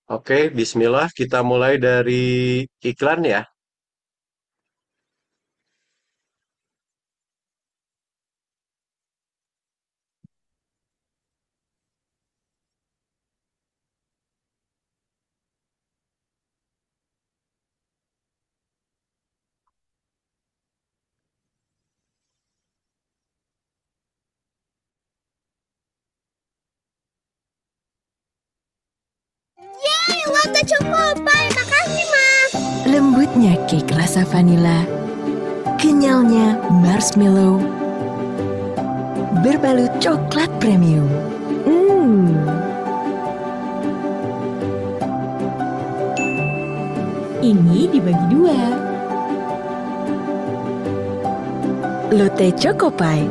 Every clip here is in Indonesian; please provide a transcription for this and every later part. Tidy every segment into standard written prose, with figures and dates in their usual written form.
Oke, bismillah. Kita mulai dari iklan ya. Lotte Choco Pie, makasih Mas. Lembutnya cake rasa vanila, kenyalnya marshmallow, berbalut coklat premium. Ini dibagi dua. Lotte Choco Pie.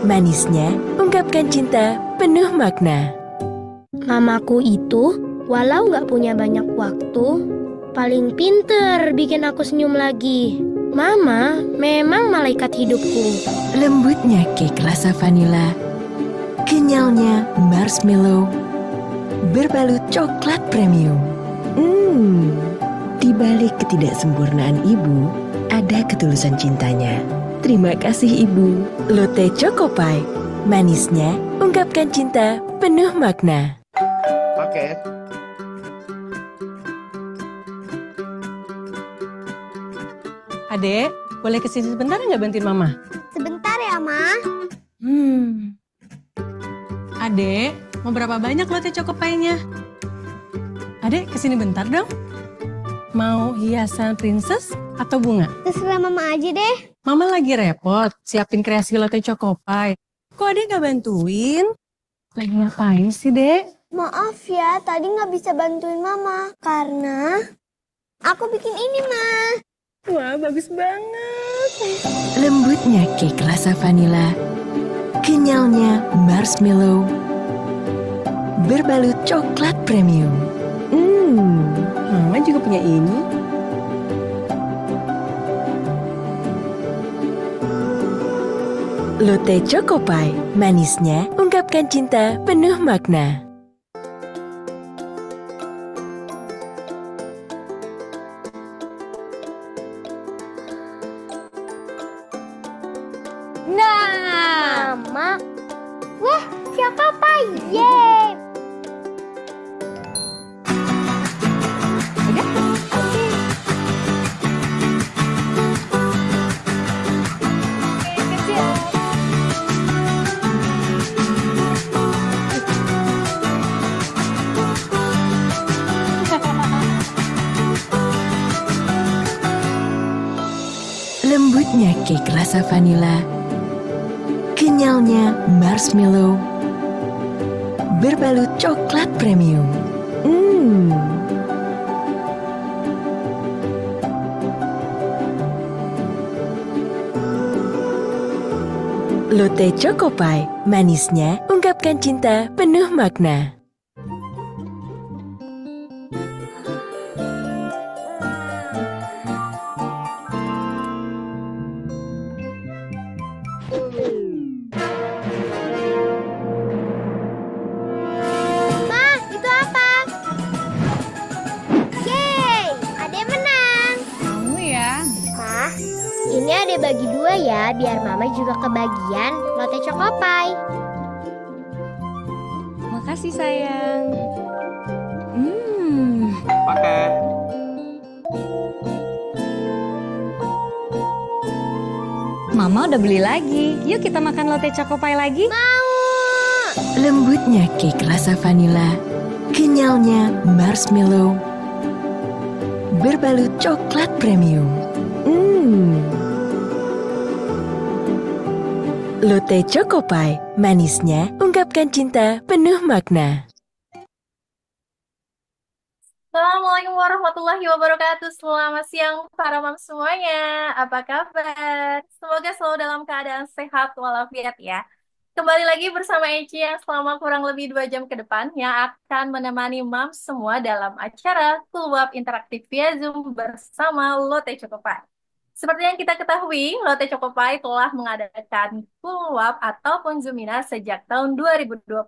Manisnya ungkapkan cinta penuh makna. Mamaku itu, walau nggak punya banyak waktu, paling pinter bikin aku senyum lagi. Mama memang malaikat hidupku. Lembutnya cake rasa vanila, kenyalnya marshmallow, berbalut coklat premium. Di balik ketidaksempurnaan ibu, ada ketulusan cintanya. Terima kasih ibu. Lotte Choco Pie. Manisnya ungkapkan cinta penuh makna. Oke. Adek, boleh kesini sebentar nggak bantuin mama? Sebentar ya, Ma. Adek, mau berapa banyak lote Choco Pie-nya? Adek, kesini bentar dong. Mau hiasan princess atau bunga? Terserah Mama aja deh. Mama lagi repot, siapin kreasi lote Choco Pie. Kok adek nggak bantuin? Lagi ngapain sih, Dek? Maaf ya, tadi nggak bisa bantuin Mama. Karena aku bikin ini, Ma. Wah, bagus banget. Lembutnya cake rasa vanila, kenyalnya marshmallow, berbalut coklat premium. Mama juga punya ini. Lotte Choco Pie. Manisnya ungkapkan cinta penuh makna. Nah, Mama. Wah, siapa Pai? Yeay. Lembutnya cake rasa vanila, kenyalnya marshmallow, berbalut coklat premium. Lotte Choco Pie. Manisnya ungkapkan cinta penuh makna. Ma, itu apa? Yeay, Ade menang. Kamu ya? Ma, ini Ade bagi dua ya, biar Mama juga kebagian Lotte Choco Pie. Makasih sayang. Oke. Mama udah beli lagi. Yuk kita makan Lotte Choco Pie lagi. Lembutnya cake rasa vanila, kenyalnya marshmallow, berbalut coklat premium. Lotte Choco Pie. Manisnya ungkapkan cinta penuh makna. Assalamualaikum warahmatullahi wabarakatuh. Selamat siang para mam semuanya. Apa kabar? Semoga selalu dalam keadaan sehat walafiat ya. Kembali lagi bersama Eci yang selama kurang lebih 2 jam ke depan yang akan menemani mam semua dalam acara Keluap Interaktif via Zoom bersama Lotte Chocopai. Seperti yang kita ketahui, Lotte Chocopai telah mengadakan Keluap ataupun Zoomina sejak tahun 2022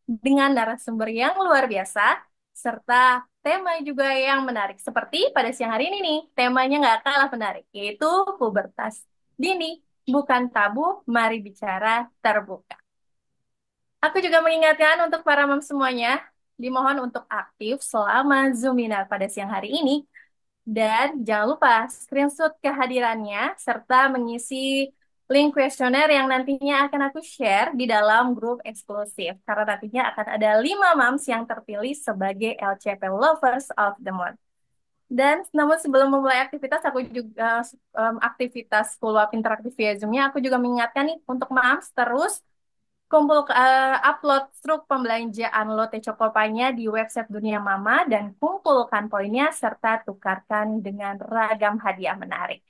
dengan narasumber yang luar biasa, serta tema juga yang menarik. Seperti pada siang hari ini nih, temanya nggak kalah menarik, yaitu pubertas dini. Bukan tabu, mari bicara terbuka. Aku juga mengingatkan untuk para mom semuanya, dimohon untuk aktif selama Zoominar pada siang hari ini. Dan jangan lupa screenshot kehadirannya serta mengisi link kuesioner yang nantinya akan aku share di dalam grup eksklusif. Karena nantinya akan ada 5 moms yang terpilih sebagai LCP Lovers of the Month. Dan namun sebelum memulai aktivitas, aku juga aktivitas follow up interaktif via Zoom-nya, aku juga mengingatkan nih untuk moms terus upload struk pembelanjaan Lotte Cokopanya di website Dunia Mama dan kumpulkan poinnya serta tukarkan dengan ragam hadiah menarik.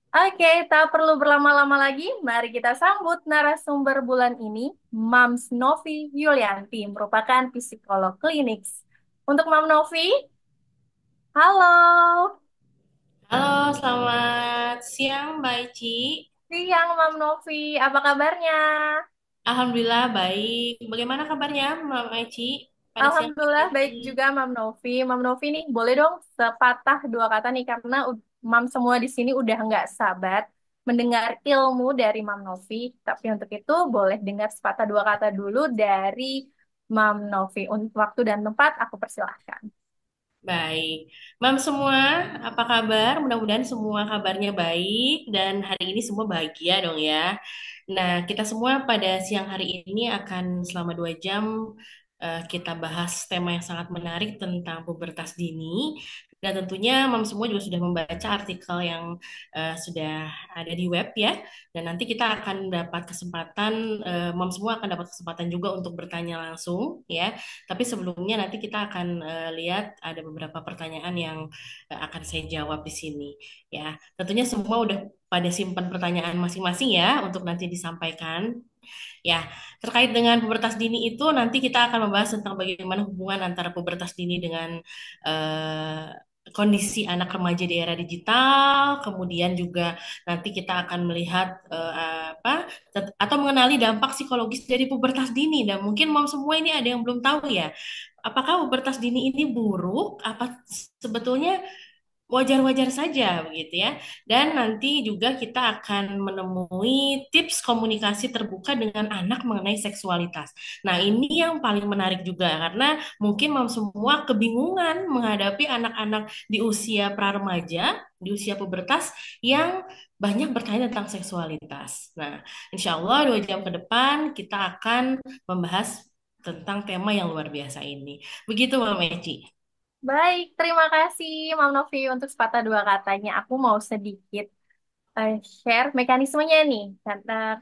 Oke, tak perlu berlama-lama lagi, mari kita sambut narasumber bulan ini, Mams Novi Yulianti, merupakan psikolog klinis. Untuk Mam Novi, halo. Halo, selamat siang Mbak Ici. Siang Mam Novi, apa kabarnya? Alhamdulillah baik. Bagaimana kabarnya Mbak Ici pada siang hari Alhamdulillah baik ini? juga Mam Novi. Mam Novi nih boleh dong sepatah dua kata nih karena Mam semua di sini udah nggak sabar mendengar ilmu dari Mam Novi. Tapi untuk itu boleh dengar sepatah dua kata dulu dari Mam Novi. Untuk waktu dan tempat aku persilahkan. Baik. Mam semua, apa kabar? Mudah-mudahan semua kabarnya baik dan hari ini semua bahagia dong ya. Nah, kita semua pada siang hari ini akan selama 2 jam kita bahas tema yang sangat menarik tentang pubertas dini. Dan tentunya Mam semua juga sudah membaca artikel yang sudah ada di web ya. Dan nanti kita akan dapat kesempatan, Mam semua akan dapat kesempatan juga untuk bertanya langsung ya. Tapi sebelumnya nanti kita akan lihat ada beberapa pertanyaan yang akan saya jawab di sini ya. Tentunya semua udah pada simpan pertanyaan masing-masing ya untuk nanti disampaikan. Ya, terkait dengan pubertas dini itu nanti kita akan membahas tentang bagaimana hubungan antara pubertas dini dengan eh, kondisi anak remaja di era digital, kemudian juga nanti kita akan melihat atau mengenali dampak psikologis dari pubertas dini. Dan mungkin mom semua ini ada yang belum tahu ya, apakah pubertas dini ini buruk? Apa sebetulnya wajar-wajar saja begitu ya. Dan nanti juga kita akan menemui tips komunikasi terbuka dengan anak mengenai seksualitas. Nah, ini yang paling menarik juga karena mungkin mau semua kebingungan menghadapi anak-anak di usia pra-remaja, di usia pubertas yang banyak bertanya tentang seksualitas. Nah, insya Allah 2 jam ke depan kita akan membahas tentang tema yang luar biasa ini. Begitu, Mama Eci. Baik, terima kasih Mam Novi untuk sepatah dua katanya. Aku mau sedikit eh, share mekanismenya nih.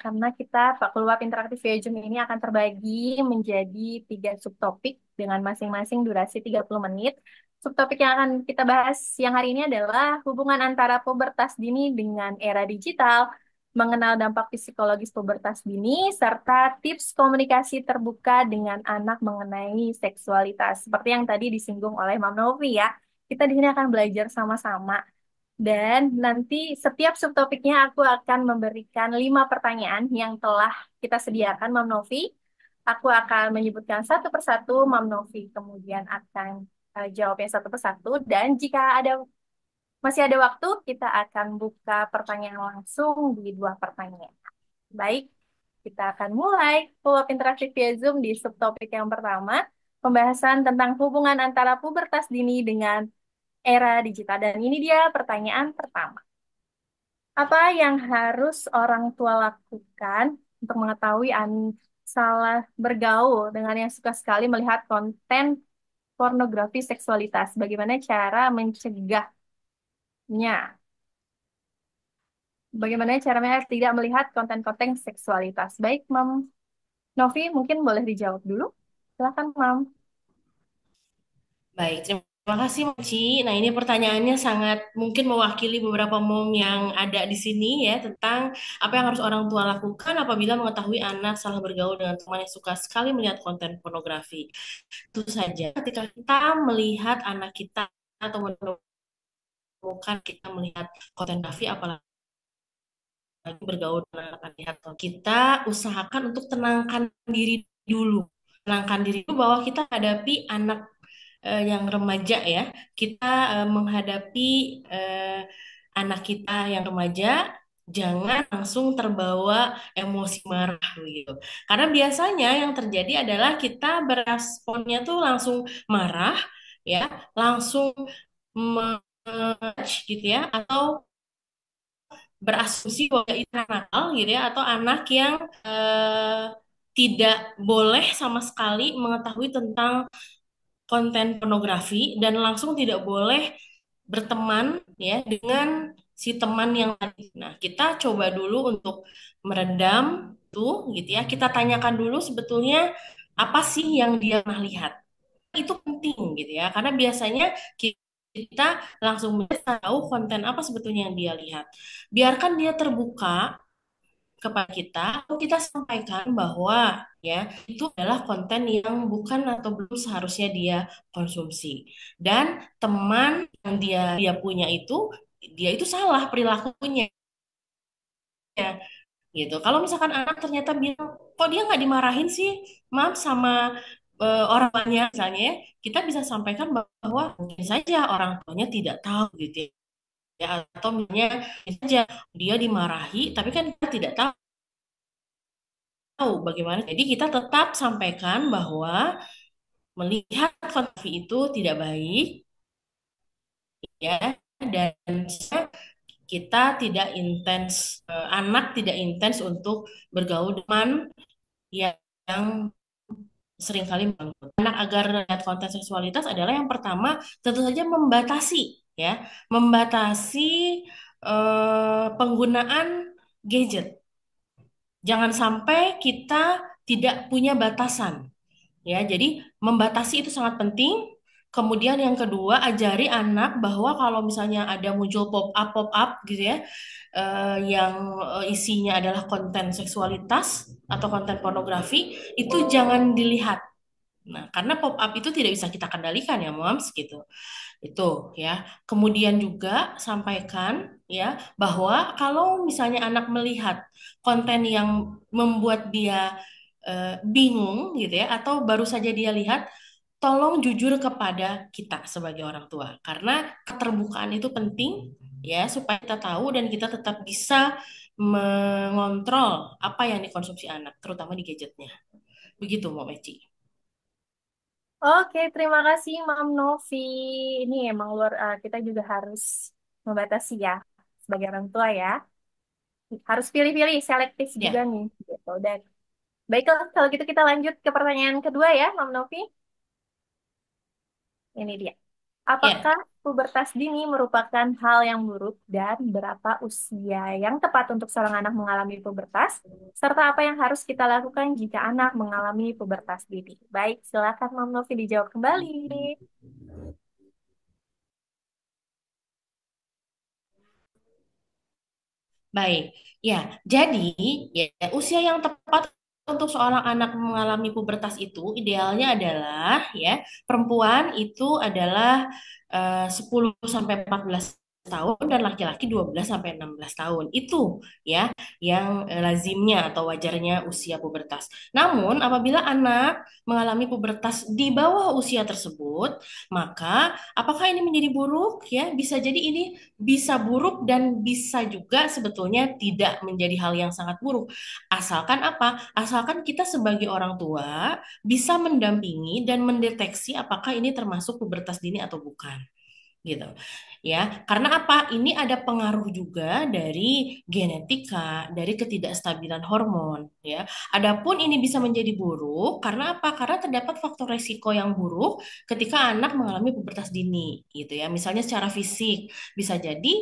Karena kita Pak Keluar Interaktif via Zoom ini akan terbagi menjadi 3 subtopik dengan masing-masing durasi 30 menit. Subtopik yang akan kita bahas siang hari ini adalah hubungan antara pubertas dini dengan era digital, mengenal dampak psikologis pubertas dini, serta tips komunikasi terbuka dengan anak mengenai seksualitas. Seperti yang tadi disinggung oleh Mam Novi ya. Kita di sini akan belajar sama-sama dan nanti setiap subtopiknya aku akan memberikan 5 pertanyaan yang telah kita sediakan, Mam Novi. Aku akan menyebutkan satu persatu, Mam Novi kemudian akan jawabnya satu persatu. Dan jika masih ada waktu, kita akan buka pertanyaan langsung di 2 pertanyaan. Baik, kita akan mulai follow-up interaktif via Zoom di subtopik yang pertama, pembahasan tentang hubungan antara pubertas dini dengan era digital. Dan ini dia pertanyaan pertama. Apa yang harus orang tua lakukan untuk mengetahui salah bergaul dengan yang suka sekali melihat konten pornografi seksualitas? Bagaimana cara mencegahnya? Bagaimana caranya tidak melihat konten-konten seksualitas? Baik, Mam Novi, mungkin boleh dijawab dulu. Silakan, Mam. Baik, terima kasih Moci. Nah, ini pertanyaannya sangat mungkin mewakili beberapa mom yang ada di sini ya tentang apa yang harus orang tua lakukan apabila mengetahui anak salah bergaul dengan teman yang suka sekali melihat konten pornografi. Tentu saja ketika kita melihat anak kita atau menemukan kita melihat konten pornografi apalagi bergaul dengan anak kita usahakan untuk tenangkan diri dulu. menenangkan diri dulu bahwa kita hadapi anak yang remaja ya. Kita menghadapi eh, anak kita yang remaja, jangan langsung terbawa emosi marah gitu. Karena biasanya yang terjadi adalah kita beresponnya tuh langsung marah ya, langsung gitu ya, atau berasumsi bahwa itu anak nakal gitu ya, atau anak yang eh, tidak boleh sama sekali mengetahui tentang konten pornografi dan langsung tidak boleh berteman ya dengan si teman yang tadi. Nah, kita coba dulu untuk meredam tuh gitu ya. Kita tanyakan dulu sebetulnya apa sih yang dia pernah lihat. Itu penting gitu ya, karena biasanya kita langsung bisa tahu konten apa sebetulnya yang dia lihat. Biarkan dia terbuka kepada kita, lalu kita sampaikan bahwa ya itu adalah konten yang bukan atau belum seharusnya dia konsumsi. Dan teman yang dia punya itu dia itu salah perilakunya gitu. Kalau misalkan anak ternyata bilang kok dia nggak dimarahin sih, maaf sama orang tuanya misalnya, ya, kita bisa sampaikan bahwa mungkin saja orang tuanya tidak tahu gitu ya, atau misalnya saja dia dimarahi, tapi kan kita tidak tahu bagaimana. Jadi kita tetap sampaikan bahwa melihat konten itu tidak baik ya, dan kita tidak intens, anak tidak intens untuk bergaul dengan yang seringkali mengganggu. Anak agar lihat konten seksualitas adalah yang pertama tentu saja membatasi ya, membatasi penggunaan gadget. Jangan sampai kita tidak punya batasan. Ya, jadi membatasi itu sangat penting. Kemudian yang kedua, ajari anak bahwa kalau misalnya ada muncul pop up gitu ya, yang isinya adalah konten seksualitas atau konten pornografi, itu jangan dilihat. Nah, karena pop-up itu tidak bisa kita kendalikan ya, Moms, gitu. Itu ya. Kemudian juga sampaikan ya bahwa kalau misalnya anak melihat konten yang membuat dia bingung gitu ya, atau baru saja dia lihat, tolong jujur kepada kita sebagai orang tua. Karena keterbukaan itu penting ya supaya kita tahu dan kita tetap bisa mengontrol apa yang dikonsumsi anak, terutama di gadgetnya. Begitu, Mbak Meci. Oke, terima kasih Mam Novi. Ini emang kita juga harus membatasi ya sebagai orang tua ya. Harus pilih-pilih, selektif juga Ya. nih gitu. Dan baiklah kalau gitu kita lanjut ke pertanyaan kedua ya, Mam Novi. Ini dia. Ya, Apakah pubertas dini merupakan hal yang buruk dan berapa usia yang tepat untuk seorang anak mengalami pubertas? Serta apa yang harus kita lakukan jika anak mengalami pubertas dini? Baik, silakan Mam Novi dijawab kembali. baik. Ya, jadi ya usia yang tepat untuk seorang anak mengalami pubertas itu idealnya adalah ya perempuan itu adalah 10 sampai 14 tahun dan laki-laki 12 sampai 16 tahun. Itu ya yang lazimnya atau wajarnya usia pubertas. Namun apabila anak mengalami pubertas di bawah usia tersebut, maka apakah ini menjadi buruk ya? Bisa jadi ini bisa buruk dan bisa juga sebetulnya tidak menjadi hal yang sangat buruk. Asalkan apa? Asalkan kita sebagai orang tua bisa mendampingi dan mendeteksi apakah ini termasuk pubertas dini atau bukan gitu ya, karena apa, ini ada pengaruh juga dari genetika, dari ketidakstabilan hormon ya. Adapun ini bisa menjadi buruk karena apa, karena terdapat faktor resiko yang buruk ketika anak mengalami pubertas dini gitu ya, misalnya secara fisik bisa jadi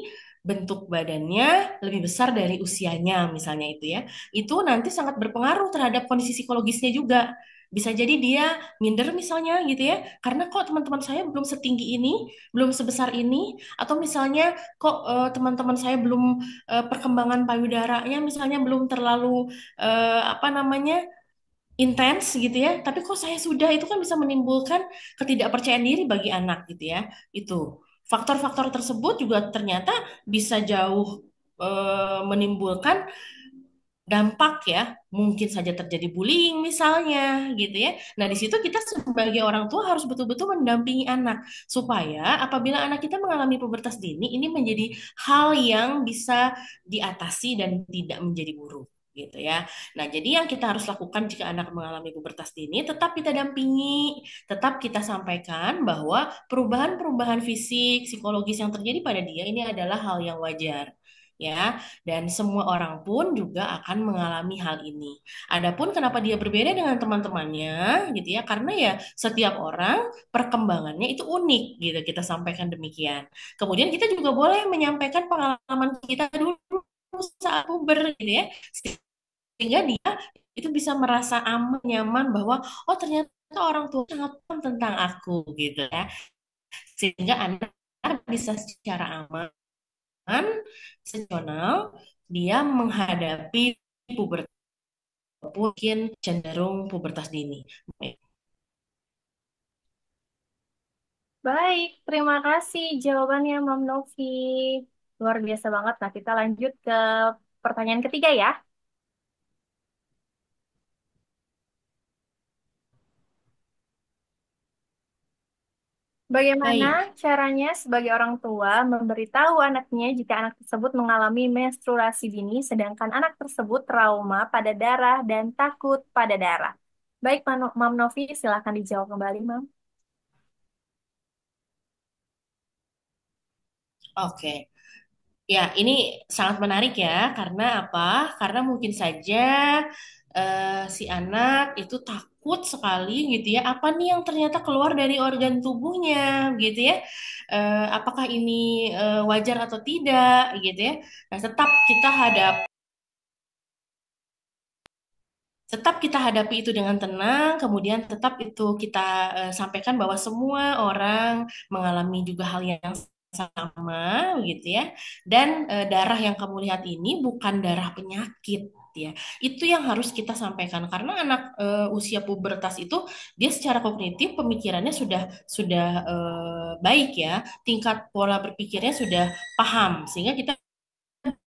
bentuk badannya lebih besar dari usianya misalnya, itu ya, itu nanti sangat berpengaruh terhadap kondisi psikologisnya juga. Bisa jadi dia minder misalnya gitu ya, karena kok teman-teman saya belum setinggi ini, belum sebesar ini, atau misalnya kok teman-teman saya belum perkembangan payudaranya misalnya belum terlalu apa namanya intens gitu ya, tapi kok saya sudah, itu kan bisa menimbulkan ketidakpercayaan diri bagi anak gitu ya. Itu faktor-faktor tersebut juga ternyata bisa jauh menimbulkan dampak ya, mungkin saja terjadi bullying misalnya gitu ya. Nah, di situ kita sebagai orang tua harus betul-betul mendampingi anak supaya apabila anak kita mengalami pubertas dini ini menjadi hal yang bisa diatasi dan tidak menjadi buruk gitu ya. Nah, jadi yang kita harus lakukan jika anak mengalami pubertas dini, tetap kita dampingi, tetap kita sampaikan bahwa perubahan-perubahan fisik, psikologis yang terjadi pada dia ini adalah hal yang wajar ya, dan semua orang pun juga akan mengalami hal ini. Adapun kenapa dia berbeda dengan teman-temannya gitu ya, karena ya setiap orang perkembangannya itu unik gitu, kita sampaikan demikian. Kemudian kita juga boleh menyampaikan pengalaman kita dulu saat puber gitu ya, sehingga dia itu bisa merasa aman, nyaman bahwa oh ternyata orang tua sangat paham tentang aku gitu ya, sehingga anak bisa secara aman, sesional, dia menghadapi pubertas, mungkin cenderung pubertas dini. Baik, terima kasih jawabannya Mam Novi. Luar biasa banget. Nah, kita lanjut ke pertanyaan ketiga ya. Bagaimana Baik, caranya sebagai orang tua memberitahu anaknya jika anak tersebut mengalami menstruasi dini, sedangkan anak tersebut trauma pada darah dan takut pada darah? Baik, Mam Novi, silahkan dijawab kembali, Mam. oke. Ya, ini sangat menarik ya, karena apa? Karena mungkin saja si anak itu takut sekali gitu ya. Apa nih yang ternyata keluar dari organ tubuhnya gitu ya? Apakah ini wajar atau tidak gitu ya? Nah, tetap kita hadapi itu dengan tenang, kemudian tetap itu kita sampaikan bahwa semua orang mengalami juga hal yang sama, gitu ya. Dan darah yang kamu lihat ini bukan darah penyakit, ya. Itu yang harus kita sampaikan karena anak usia pubertas itu dia secara kognitif pemikirannya sudah baik ya, tingkat pola berpikirnya sudah paham, sehingga kita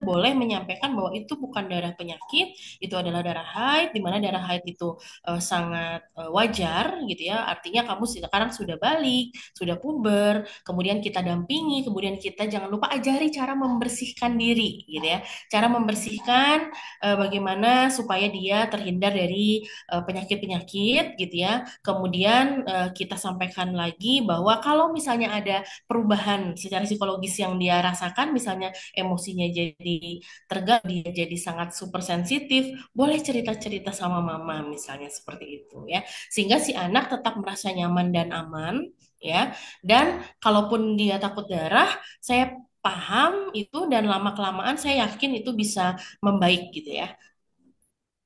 boleh menyampaikan bahwa itu bukan darah penyakit, itu adalah darah haid, di mana darah haid itu sangat wajar gitu ya. Artinya kamu sekarang sudah balik, sudah puber, kemudian kita dampingi, kemudian kita jangan lupa ajari cara membersihkan diri gitu ya. Cara membersihkan bagaimana supaya dia terhindar dari penyakit-penyakit gitu ya. Kemudian kita sampaikan lagi bahwa kalau misalnya ada perubahan secara psikologis yang dia rasakan, misalnya emosinya jadi terganggu, dia jadi sangat super sensitif, boleh cerita-cerita sama mama misalnya seperti itu ya. Sehingga si anak tetap merasa nyaman dan aman ya. Dan kalaupun dia takut darah, saya paham itu dan lama-kelamaan saya yakin itu bisa membaik gitu ya.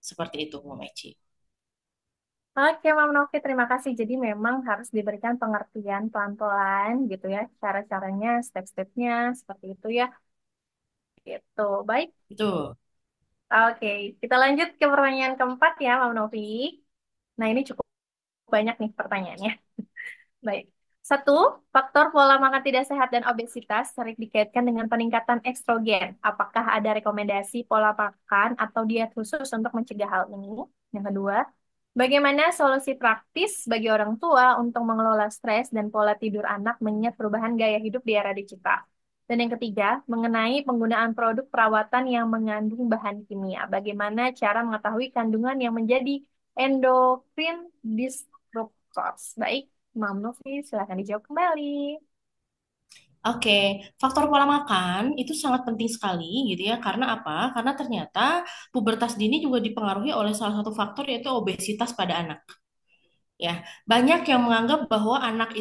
Seperti itu, Bu Meci. Oke, Mam Novi, terima kasih. Jadi memang harus diberikan pengertian pelan-pelan gitu ya, cara-caranya, step-stepnya, seperti itu ya. Gitu. Baik, Itu. oke. Kita lanjut ke pertanyaan keempat ya, Mam Novi. Nah, ini cukup banyak nih pertanyaannya. Baik. Satu, faktor pola makan tidak sehat dan obesitas sering dikaitkan dengan peningkatan estrogen. Apakah ada rekomendasi pola makan atau diet khusus untuk mencegah hal ini? Yang kedua, bagaimana solusi praktis bagi orang tua untuk mengelola stres dan pola tidur anak mengingat perubahan gaya hidup di era digital? Dan yang ketiga, mengenai penggunaan produk perawatan yang mengandung bahan kimia. Bagaimana cara mengetahui kandungan yang menjadi endokrin disruptors? Baik, Mam Novi, silahkan dijawab kembali. Oke, faktor pola makan itu sangat penting sekali gitu ya. Karena apa? Karena ternyata pubertas dini juga dipengaruhi oleh salah satu faktor yaitu obesitas pada anak. Ya, banyak yang menganggap bahwa anak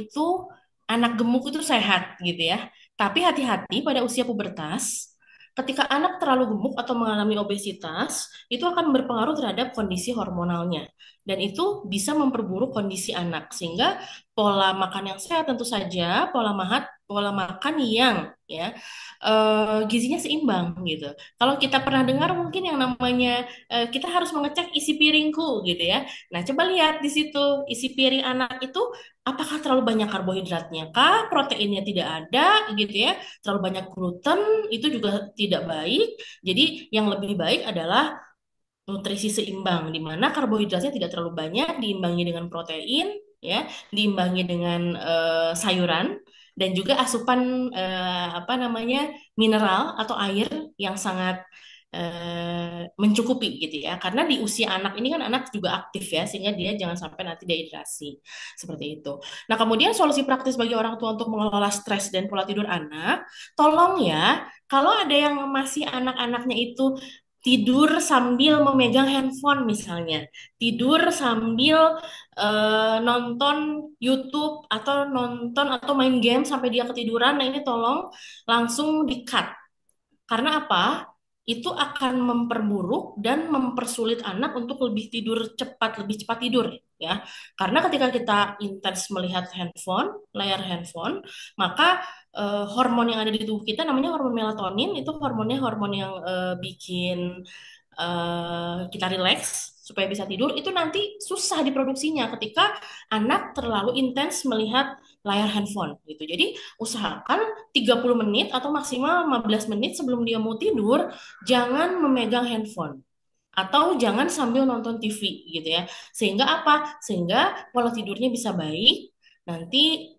gemuk itu sehat gitu ya. Tapi hati-hati pada usia pubertas, ketika anak terlalu gemuk atau mengalami obesitas, itu akan berpengaruh terhadap kondisi hormonalnya. Dan itu bisa memperburuk kondisi anak. Sehingga pola makan yang sehat tentu saja pola makan yang ya gizinya seimbang gitu. Kalau kita pernah dengar mungkin yang namanya kita harus mengecek isi piringku gitu ya. Nah, coba lihat di situ isi piring anak itu apakah terlalu banyak karbohidratnya kah, proteinnya tidak ada gitu ya. Terlalu banyak gluten itu juga tidak baik. Jadi yang lebih baik adalah nutrisi seimbang, di mana karbohidratnya tidak terlalu banyak, diimbangi dengan protein, ya, diimbangi dengan sayuran, dan juga asupan apa namanya mineral atau air yang sangat mencukupi gitu ya. Karena di usia anak ini kan anak juga aktif ya, sehingga dia jangan sampai nanti dehidrasi seperti itu. Nah, kemudian solusi praktis bagi orang tua untuk mengelola stres dan pola tidur anak, tolong ya, kalau ada yang masih anak-anaknya itu tidur sambil memegang handphone misalnya, tidur sambil nonton YouTube atau nonton atau main game sampai dia ketiduran, nah ini tolong langsung di-cut. Karena apa? Itu akan memperburuk dan mempersulit anak untuk lebih tidur cepat, lebih cepat tidur ya. Karena ketika kita intens melihat handphone, layar handphone, maka hormon yang ada di tubuh kita namanya hormon melatonin, itu hormonnya hormon yang bikin kita rileks supaya bisa tidur, itu nanti susah diproduksinya ketika anak terlalu intens melihat layar handphone gitu. Jadi usahakan 30 menit atau maksimal 15 menit sebelum dia mau tidur, jangan memegang handphone. Atau jangan sambil nonton TV gitu ya. Sehingga apa? Sehingga pola tidurnya bisa baik, nanti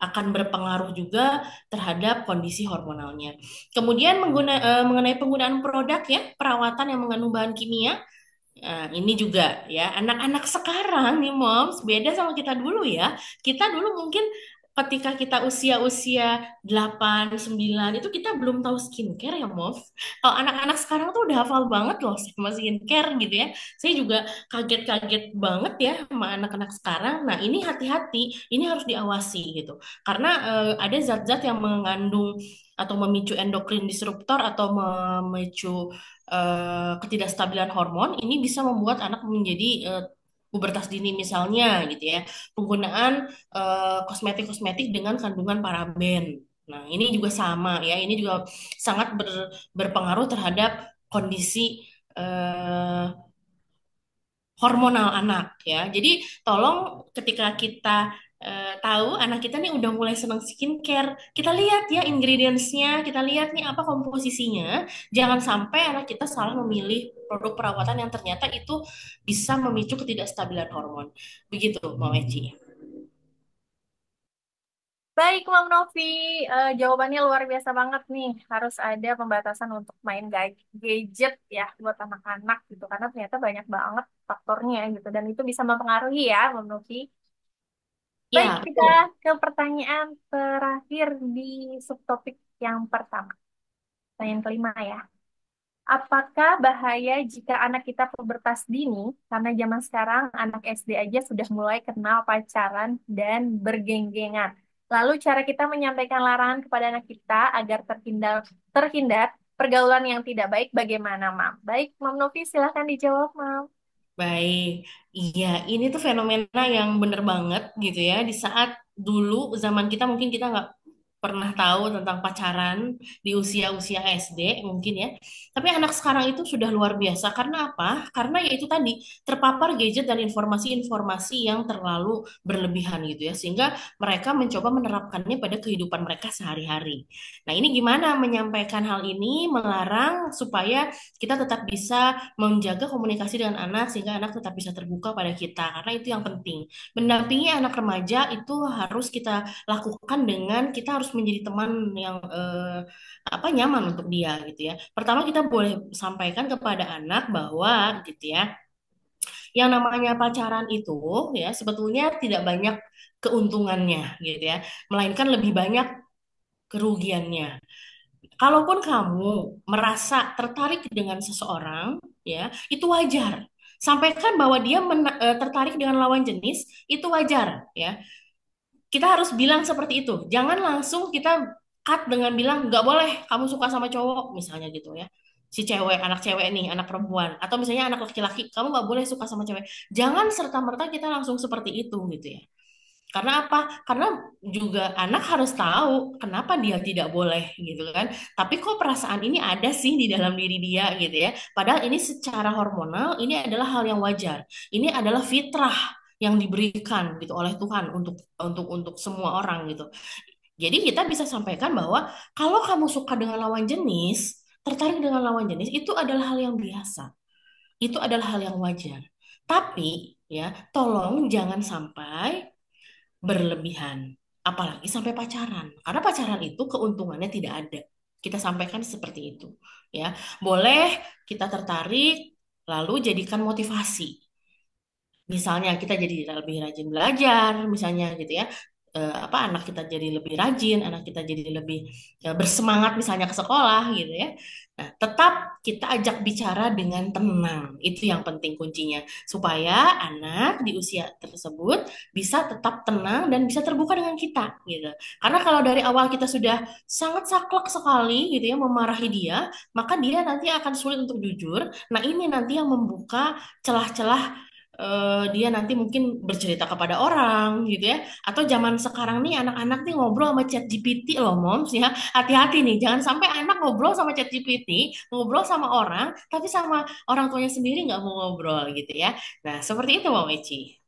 akan berpengaruh juga terhadap kondisi hormonalnya. Kemudian mengenai penggunaan produk ya, perawatan yang mengandung bahan kimia, nah, ini juga ya, anak-anak sekarang nih moms, beda sama kita dulu ya. Kita dulu mungkin ketika kita usia-usia 8 9 itu kita belum tahu skincare ya moms. Kalau anak-anak sekarang tuh udah hafal banget loh sama skincare gitu ya. Saya juga kaget-kaget banget ya sama anak-anak sekarang. Nah, ini hati-hati, ini harus diawasi gitu. Karena ada zat-zat yang mengandung atau memicu endokrin disruptor atau memicu ketidakstabilan hormon, ini bisa membuat anak menjadi pubertas dini misalnya gitu ya. Penggunaan kosmetik-kosmetik dengan kandungan paraben. Nah, ini juga sama ya. Ini juga sangat berpengaruh terhadap kondisi eh, hormonal anak ya. Jadi tolong ketika kita tahu anak kita nih udah mulai senang skincare, kita lihat ya ingredientsnya, kita lihat nih apa komposisinya. Jangan sampai anak kita salah memilih produk perawatan yang ternyata itu bisa memicu ketidakstabilan hormon. Begitu, Mau Eci. Baik, Mam Novi, jawabannya luar biasa banget nih. Harus ada pembatasan untuk main gadget ya buat anak-anak gitu, karena ternyata banyak banget faktornya gitu, dan itu bisa mempengaruhi ya, Mam Novi. Baik, Ya, kita betul. ke pertanyaan terakhir di subtopik yang pertama. Pertanyaan kelima ya. Apakah bahaya jika anak kita pubertas dini? Karena zaman sekarang anak SD aja sudah mulai kenal pacaran dan bergenggengan. Lalu cara kita menyampaikan larangan kepada anak kita agar terhindar pergaulan yang tidak baik bagaimana, Mam? Baik, Mam Novi silahkan dijawab, Mam. Baik, iya ini tuh fenomena yang bener banget gitu ya. Di saat dulu zaman kita mungkin kita nggak pernah tahu tentang pacaran di usia-usia SD mungkin ya. Tapi anak sekarang itu sudah luar biasa. Karena apa? Karena ya itu tadi terpapar gadget dan informasi-informasi yang terlalu berlebihan gitu ya. Sehingga mereka mencoba menerapkannya pada kehidupan mereka sehari-hari. Nah, ini gimana menyampaikan hal ini, melarang supaya kita tetap bisa menjaga komunikasi dengan anak sehingga anak tetap bisa terbuka pada kita karena itu yang penting. Mendampingi anak remaja itu harus kita lakukan dengan kita harus menjadi teman yang apa nyaman untuk dia gitu ya. Pertama kita boleh sampaikan kepada anak bahwa gitu ya, yang namanya pacaran itu ya sebetulnya tidak banyak keuntungannya gitu ya, melainkan lebih banyak kerugiannya. Kalaupun kamu merasa tertarik dengan seseorang, ya, itu wajar. Sampaikan bahwa dia tertarik dengan lawan jenis, itu wajar, ya. Kita harus bilang seperti itu. Jangan langsung kita cut dengan bilang, nggak boleh kamu suka sama cowok, misalnya gitu ya. Si cewek, anak cewek nih, anak perempuan. Atau misalnya anak laki-laki, kamu nggak boleh suka sama cewek. Jangan serta-merta kita langsung seperti itu, gitu ya. Karena apa? Karena juga anak harus tahu kenapa dia tidak boleh gitu kan. Tapi kok perasaan ini ada sih di dalam diri dia gitu ya. Padahal ini secara hormonal ini adalah hal yang wajar. Ini adalah fitrah yang diberikan gitu oleh Tuhan untuk semua orang gitu. Jadi kita bisa sampaikan bahwa kalau kamu suka dengan lawan jenis, tertarik dengan lawan jenis itu adalah hal yang biasa. itu adalah hal yang wajar. Tapi ya, tolong jangan sampai berlebihan. Apalagi sampai pacaran. Karena pacaran itu keuntungannya tidak ada. Kita sampaikan seperti itu. Ya, boleh kita tertarik, lalu jadikan motivasi. Misalnya kita jadi lebih rajin belajar, misalnya gitu ya. Apa anak kita jadi lebih rajin, anak kita jadi lebih bersemangat misalnya ke sekolah gitu ya. Nah, tetap kita ajak bicara dengan tenang. Itu yang penting kuncinya supaya anak di usia tersebut bisa tetap tenang dan bisa terbuka dengan kita gitu. Karena kalau dari awal kita sudah sangat saklek sekali gitu ya memarahi dia, maka dia nanti akan sulit untuk jujur. Nah, ini nanti yang membuka celah-celah dia nanti mungkin bercerita kepada orang gitu ya. Atau zaman sekarang nih anak-anak nih ngobrol sama chat GPT loh moms ya. Hati-hati nih, jangan sampai anak ngobrol sama chat GPT, ngobrol sama orang, tapi sama orang tuanya sendiri nggak mau ngobrol gitu ya. Nah, seperti itu Mom Eci.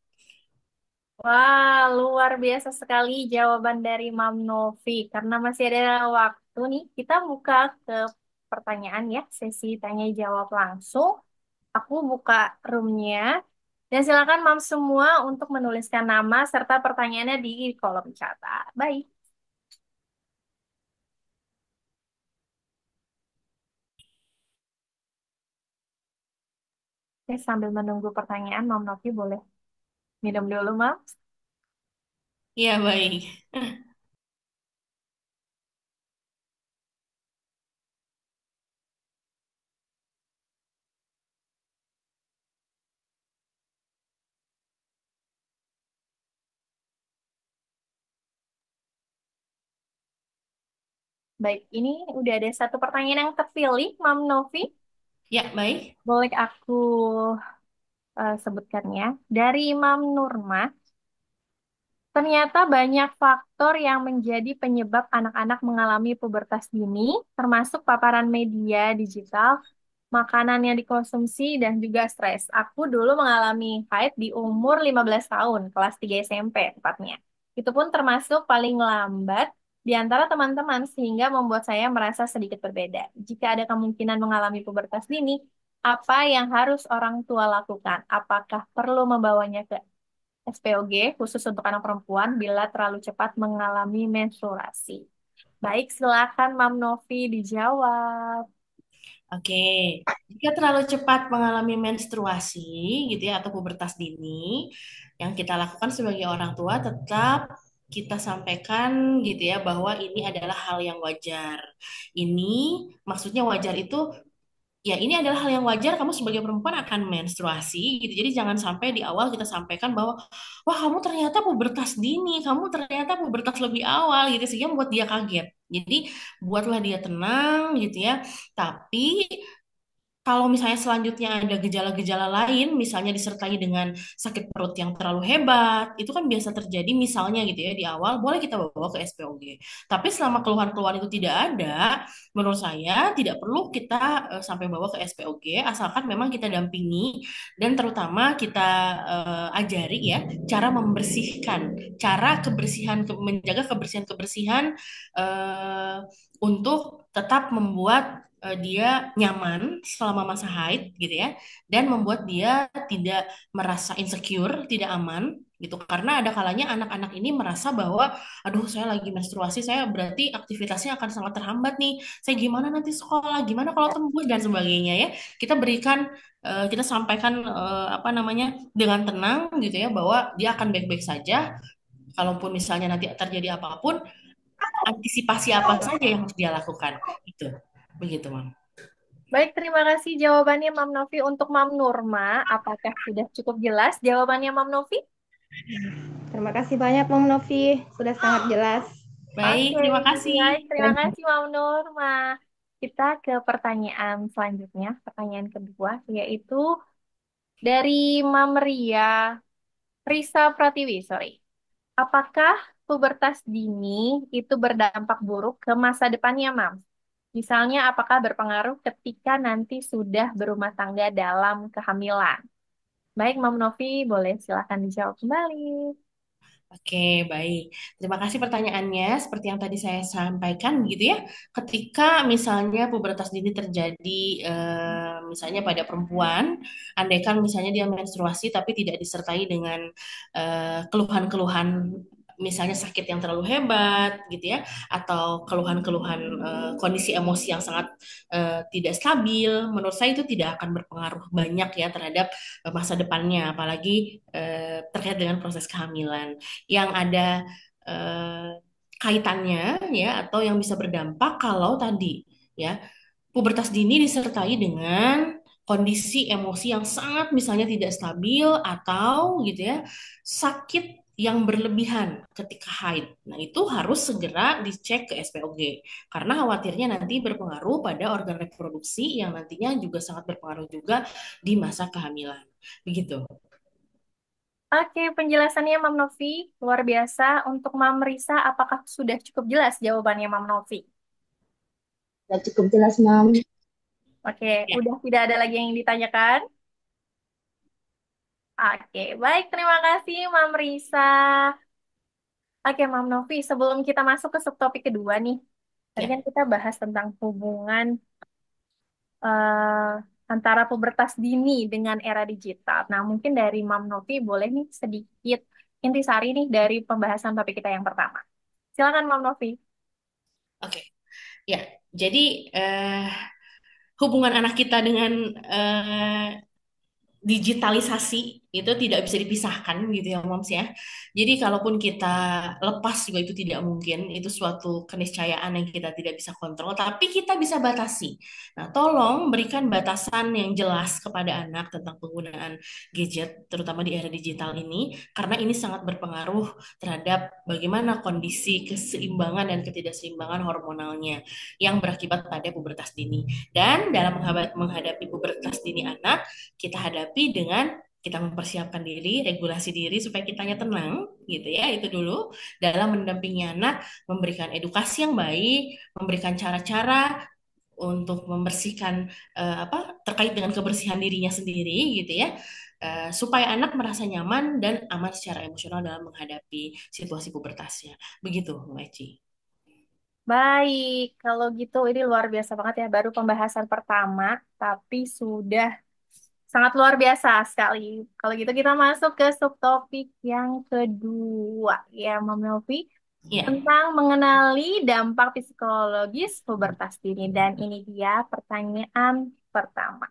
Wah, luar biasa sekali jawaban dari Mam Novi. Karena masih ada waktu nih, kita buka ke pertanyaan ya, sesi tanya jawab langsung. Aku buka roomnya. Dan silakan Mam semua untuk menuliskan nama serta pertanyaannya di kolom chat. Baik. Oke, sambil menunggu pertanyaan, Mam Novi boleh minum dulu, Mam. Iya, baik. Baik, ini udah ada satu pertanyaan yang terpilih, Mam Novi. Ya, baik. Boleh aku sebutkan ya. Dari Mam Nurma, ternyata banyak faktor yang menjadi penyebab anak-anak mengalami pubertas dini, termasuk paparan media digital, makanan yang dikonsumsi, dan juga stres. Aku dulu mengalami haid di umur 15 tahun, kelas 3 SMP tepatnya. Itu pun termasuk paling lambat di antara teman-teman, sehingga membuat saya merasa sedikit berbeda. Jika ada kemungkinan mengalami pubertas dini, apa yang harus orang tua lakukan? Apakah perlu membawanya ke SPOG khusus untuk anak perempuan bila terlalu cepat mengalami menstruasi? Baik, silakan Mam Novi dijawab. Oke, jika terlalu cepat mengalami menstruasi gitu ya atau pubertas dini, yang kita lakukan sebagai orang tua tetap kita sampaikan gitu ya bahwa ini adalah hal yang wajar. Ini maksudnya wajar itu ya ini adalah hal yang wajar kamu sebagai perempuan akan menstruasi gitu. Jadi jangan sampai di awal kita sampaikan bahwa wah kamu ternyata pubertas dini, kamu ternyata pubertas lebih awal gitu sehingga membuat dia kaget. Jadi buatlah dia tenang gitu ya. Tapi kalau misalnya selanjutnya ada gejala-gejala lain, misalnya disertai dengan sakit perut yang terlalu hebat, itu kan biasa terjadi misalnya gitu ya di awal, boleh kita bawa ke SPOG. Tapi selama keluhan-keluhan itu tidak ada, menurut saya tidak perlu kita sampai bawa ke SPOG, asalkan memang kita dampingi dan terutama kita ajari ya cara membersihkan, cara kebersihan, menjaga kebersihan-kebersihan eh, untuk tetap membuat dia nyaman selama masa haid gitu ya dan membuat dia tidak merasa insecure, tidak aman gitu karena ada kalanya anak-anak ini merasa bahwa aduh saya lagi menstruasi saya berarti aktivitasnya akan sangat terhambat nih saya gimana nanti sekolah gimana kalau tembus dan sebagainya ya kita berikan kita sampaikan apa namanya dengan tenang gitu ya bahwa dia akan baik-baik saja kalaupun misalnya nanti terjadi apapun antisipasi apa saja yang harus dia lakukan itu begitu Mam. Baik, terima kasih jawabannya Mam Novi. Untuk Mam Nurma, apakah sudah cukup jelas jawabannya Mam Novi? Terima kasih banyak Mam Novi, sudah sangat jelas. Baik, Oke, terima kasih. baik. Terima kasih Mam Nurma. Kita ke pertanyaan selanjutnya, pertanyaan kedua, yaitu dari Mam Risa Pratiwi, sorry. Apakah pubertas dini itu berdampak buruk ke masa depannya, Mam? Misalnya, apakah berpengaruh ketika nanti sudah berumah tangga dalam kehamilan? Baik, Mam Novi, boleh silakan dijawab kembali. Oke, baik. Terima kasih pertanyaannya. Seperti yang tadi saya sampaikan, gitu ya. Ketika misalnya pubertas dini terjadi, misalnya pada perempuan, andaikan misalnya dia menstruasi tapi tidak disertai dengan keluhan-keluhan misalnya sakit yang terlalu hebat gitu ya, atau keluhan-keluhan kondisi emosi yang sangat tidak stabil, menurut saya itu tidak akan berpengaruh banyak ya terhadap masa depannya, apalagi terkait dengan proses kehamilan yang ada eh, kaitannya ya, atau yang bisa berdampak kalau tadi ya pubertas dini disertai dengan kondisi emosi yang sangat misalnya tidak stabil atau gitu ya sakit yang berlebihan ketika haid. Nah, itu harus segera dicek ke SPOG karena khawatirnya nanti berpengaruh pada organ reproduksi yang nantinya juga sangat berpengaruh juga di masa kehamilan. Begitu. Oke, penjelasannya Mam Novi luar biasa. Untuk Mam Risa, apakah sudah cukup jelas jawabannya Mam Novi? Sudah cukup jelas, Mam. Oke, Ya. udah tidak ada lagi yang ditanyakan? Oke, baik. Terima kasih Mam Risa. Oke, Mam Novi, sebelum kita masuk ke subtopik kedua nih, tadi Ya. kan kita bahas tentang hubungan eh, antara pubertas dini dengan era digital. Nah, mungkin dari Mam Novi boleh nih sedikit intisari nih dari pembahasan topik kita yang pertama. Silakan Mam Novi. Oke. Ya. Jadi hubungan anak kita dengan digitalisasi itu tidak bisa dipisahkan gitu ya Moms ya. Jadi kalaupun kita lepas juga itu tidak mungkin, itu suatu keniscayaan yang kita tidak bisa kontrol, tapi kita bisa batasi. Nah, tolong berikan batasan yang jelas kepada anak tentang penggunaan gadget, terutama di era digital ini, karena ini sangat berpengaruh terhadap bagaimana kondisi keseimbangan dan ketidakseimbangan hormonalnya yang berakibat pada pubertas dini. Dan dalam menghadapi pubertas dini anak, kita hadapi dengan kita mempersiapkan diri, regulasi diri supaya kitanya tenang, gitu ya. Itu dulu dalam mendampingi anak, memberikan edukasi yang baik, memberikan cara-cara untuk membersihkan apa terkait dengan kebersihan dirinya sendiri, gitu ya. Supaya anak merasa nyaman dan aman secara emosional dalam menghadapi situasi pubertasnya. Begitu, Mbak Eci. Baik, kalau gitu ini luar biasa banget ya. Baru pembahasan pertama, tapi sudah sangat luar biasa sekali. Kalau gitu kita masuk ke subtopik yang kedua ya, Mam Melvi. Ya. Tentang mengenali dampak psikologis pubertas dini. Dan ini dia pertanyaan pertama.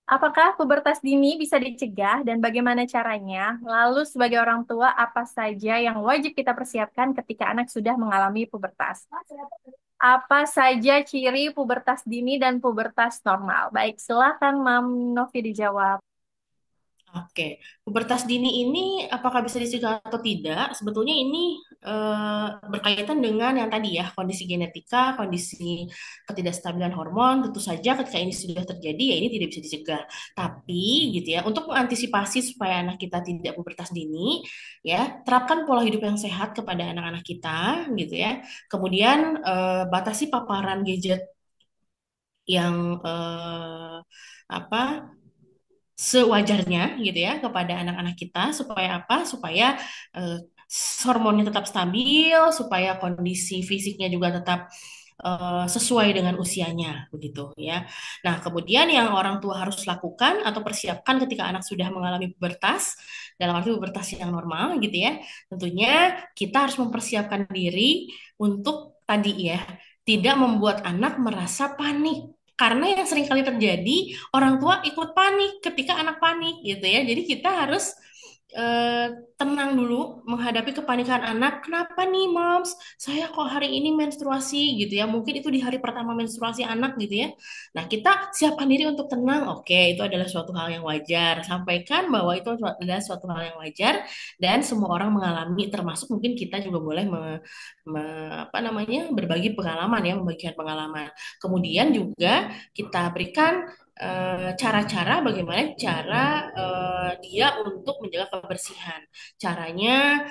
Apakah pubertas dini bisa dicegah dan bagaimana caranya? Lalu sebagai orang tua, apa saja yang wajib kita persiapkan ketika anak sudah mengalami pubertas? Apa saja ciri pubertas dini dan pubertas normal? Baik, silakan Mam Novi dijawab. Oke, pubertas dini ini apakah bisa dicegah atau tidak? Sebetulnya ini berkaitan dengan yang tadi ya, kondisi genetika, kondisi ketidakstabilan hormon. Tentu saja ketika ini sudah terjadi, ya ini tidak bisa dicegah. Tapi gitu ya, untuk mengantisipasi supaya anak kita tidak pubertas dini, ya terapkan pola hidup yang sehat kepada anak-anak kita, gitu ya. Kemudian batasi paparan gadget yang apa sewajarnya gitu ya kepada anak-anak kita supaya apa? Supaya eh, hormonnya tetap stabil, supaya kondisi fisiknya juga tetap sesuai dengan usianya begitu ya. Nah, kemudian yang orang tua harus lakukan atau persiapkan ketika anak sudah mengalami pubertas, dalam arti pubertas yang normal gitu ya. Tentunya kita harus mempersiapkan diri untuk tadi ya, tidak membuat anak merasa panik. Karena yang sering kali terjadi, orang tua ikut panik ketika anak panik gitu ya. Jadi kita harus eh, tenang dulu menghadapi kepanikan anak. Kenapa nih, Moms? Saya kok hari ini menstruasi gitu ya. Mungkin itu di hari pertama menstruasi anak gitu ya. Nah, kita siapkan diri untuk tenang. Oke, itu adalah suatu hal yang wajar. Sampaikan bahwa itu adalah suatu hal yang wajar dan semua orang mengalami, termasuk mungkin kita juga boleh apa namanya berbagi pengalaman ya, membagikan pengalaman. Kemudian juga kita berikan cara-cara bagaimana cara dia untuk menjaga kebersihan. Caranya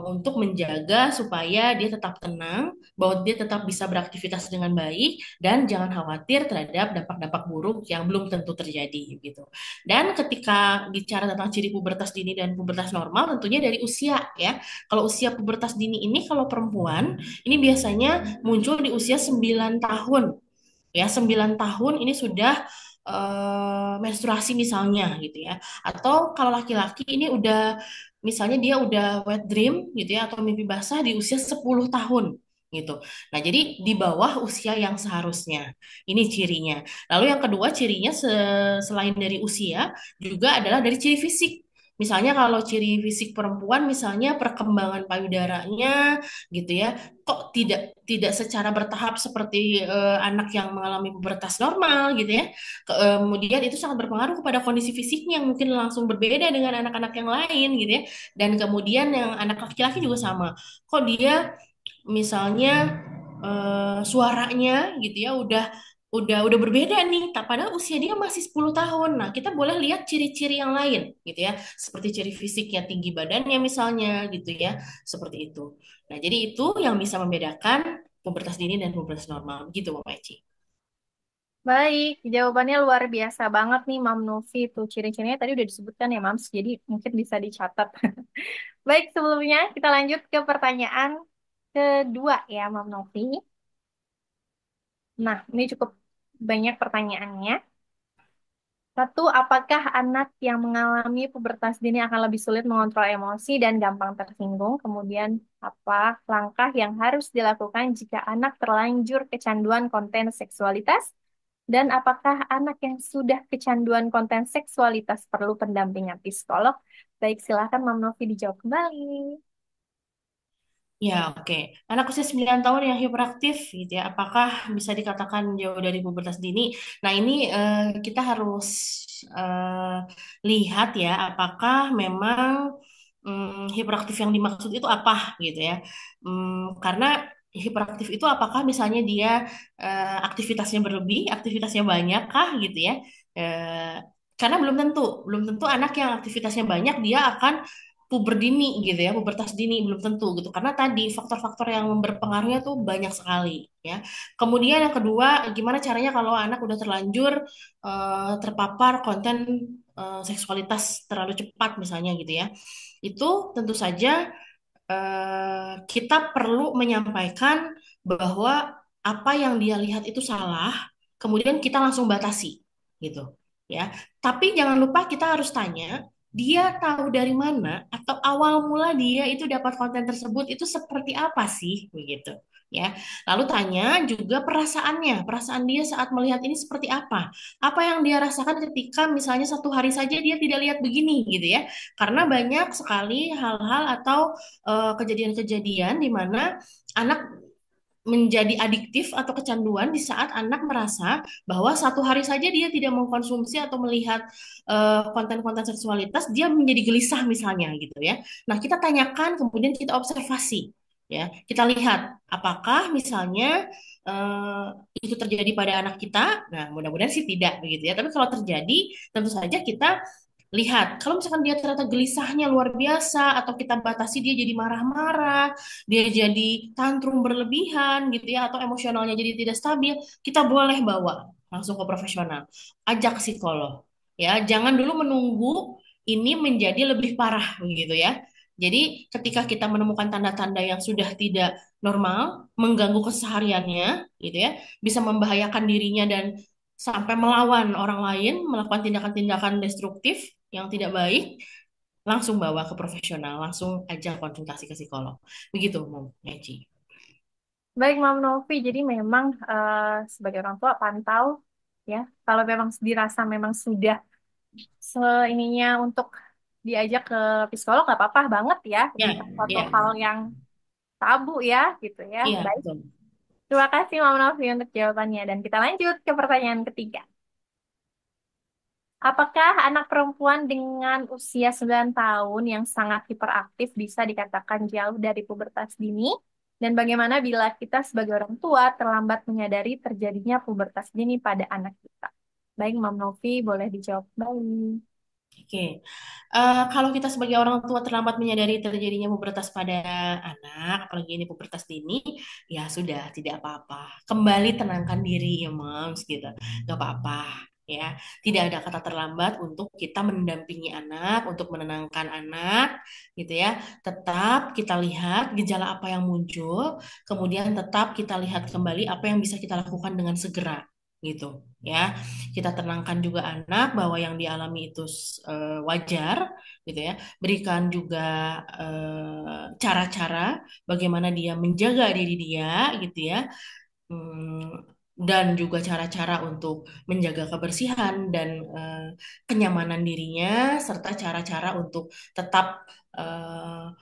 untuk menjaga supaya dia tetap tenang, bahwa dia tetap bisa beraktivitas dengan baik dan jangan khawatir terhadap dampak-dampak buruk yang belum tentu terjadi gitu. Dan ketika bicara tentang ciri pubertas dini dan pubertas normal tentunya dari usia ya. Kalau usia pubertas dini ini kalau perempuan ini biasanya muncul di usia 9 tahun. Ya, 9 tahun ini sudah menstruasi misalnya gitu ya. Atau kalau laki-laki ini udah misalnya dia udah wet dream gitu ya atau mimpi basah di usia 10 tahun gitu. Nah, jadi di bawah usia yang seharusnya. Ini cirinya. Lalu yang kedua cirinya selain dari usia juga adalah dari ciri fisik. Misalnya kalau ciri fisik perempuan misalnya perkembangan payudaranya gitu ya, kok tidak tidak secara bertahap seperti anak yang mengalami pubertas normal gitu ya. Kemudian itu sangat berpengaruh kepada kondisi fisiknya yang mungkin langsung berbeda dengan anak-anak yang lain gitu ya. Dan kemudian yang anak laki-laki juga sama. Kok dia misalnya suaranya gitu ya udah berbeda nih, padahal usia dia masih 10 tahun. Nah, kita boleh lihat ciri-ciri yang lain gitu ya, seperti ciri fisiknya, tinggi badannya misalnya gitu ya, seperti itu. Nah, jadi itu yang bisa membedakan pubertas dini dan pubertas normal gitu, Mbak Eci. Baik, jawabannya luar biasa banget nih Mam Novi. Tuh ciri-cirinya tadi udah disebutkan ya Mams, jadi mungkin bisa dicatat. Baik, sebelumnya kita lanjut ke pertanyaan kedua ya Mam Novi. Nah, ini cukup banyak pertanyaannya. Satu, apakah anak yang mengalami pubertas dini akan lebih sulit mengontrol emosi dan gampang tersinggung? Kemudian, apa langkah yang harus dilakukan jika anak terlanjur kecanduan konten seksualitas? Dan apakah anak yang sudah kecanduan konten seksualitas perlu pendampingan psikolog? Baik, silakan Mam Novi dijawab kembali. Ya, oke. Anak usia 9 tahun yang hiperaktif gitu ya, apakah bisa dikatakan jauh dari pubertas dini? Nah, ini kita harus eh, lihat ya, apakah memang hiperaktif yang dimaksud itu apa gitu ya. Karena hiperaktif itu apakah misalnya dia aktivitasnya berlebih, aktivitasnya banyak kah gitu ya. Eh, karena belum tentu anak yang aktivitasnya banyak dia akan puber dini gitu ya, pubertas dini belum tentu gitu. Karena tadi faktor-faktor yang berpengaruhnya tuh banyak sekali ya. Kemudian yang kedua, gimana caranya kalau anak udah terlanjur terpapar konten seksualitas terlalu cepat misalnya gitu ya. Itu tentu saja kita perlu menyampaikan bahwa apa yang dia lihat itu salah, kemudian kita langsung batasi gitu ya. Tapi jangan lupa kita harus tanya dia tahu dari mana atau awal mula dia itu dapat konten tersebut itu seperti apa sih begitu ya. Lalu tanya juga perasaannya, perasaan dia saat melihat ini seperti apa? Apa yang dia rasakan ketika misalnya satu hari saja dia tidak lihat begini gitu ya. Karena banyak sekali hal-hal atau kejadian-kejadian di mana anak menjadi adiktif atau kecanduan di saat anak merasa bahwa satu hari saja dia tidak mengkonsumsi atau melihat konten-konten seksualitas, dia menjadi gelisah misalnya gitu ya. Nah, kita tanyakan, kemudian kita observasi ya. Kita lihat apakah misalnya eh, itu terjadi pada anak kita. Nah, mudah-mudahan sih tidak begitu ya. Tapi kalau terjadi, tentu saja kita lihat, kalau misalkan dia ternyata gelisahnya luar biasa, atau kita batasi dia jadi marah-marah, dia jadi tantrum berlebihan gitu ya, atau emosionalnya jadi tidak stabil, kita boleh bawa langsung ke profesional, ajak psikolog. Ya, jangan dulu menunggu ini menjadi lebih parah begitu ya. Jadi ketika kita menemukan tanda-tanda yang sudah tidak normal, mengganggu kesehariannya gitu ya, bisa membahayakan dirinya dan sampai melawan orang lain, melakukan tindakan-tindakan destruktif yang tidak baik, langsung bawa ke profesional, langsung aja konsultasi ke psikolog. Begitu, Mom Meci. Baik, Mam Novi. Jadi memang sebagai orang tua pantau ya. Kalau memang dirasa memang sudah seininya untuk diajak ke psikolog nggak apa-apa banget ya. Ya, Bukan suatu ya, hal yang tabu ya gitu ya. iya, Baik. betul. Terima kasih Mam Novi untuk jawabannya. Dan kita lanjut ke pertanyaan ketiga. Apakah anak perempuan dengan usia 9 tahun yang sangat hiperaktif bisa dikatakan jauh dari pubertas dini? Dan bagaimana bila kita sebagai orang tua terlambat menyadari terjadinya pubertas dini pada anak kita? Baik, Mam Novi, boleh dijawab kembali. Oke. Kalau kita sebagai orang tua terlambat menyadari terjadinya pubertas pada anak, apalagi ini pubertas dini, ya sudah, tidak apa-apa. Kembali tenangkan diri ya, Moms, gitu. Gak apa-apa, ya. Tidak ada kata terlambat untuk kita mendampingi anak, untuk menenangkan anak, gitu ya. Tetap kita lihat gejala apa yang muncul, kemudian tetap kita lihat kembali apa yang bisa kita lakukan dengan segera, gitu ya. Kita tenangkan juga anak bahwa yang dialami itu wajar gitu ya. Berikan juga cara-cara bagaimana dia menjaga diri dia gitu ya. Dan juga cara-cara untuk menjaga kebersihan dan kenyamanan dirinya serta cara-cara untuk tetap eh,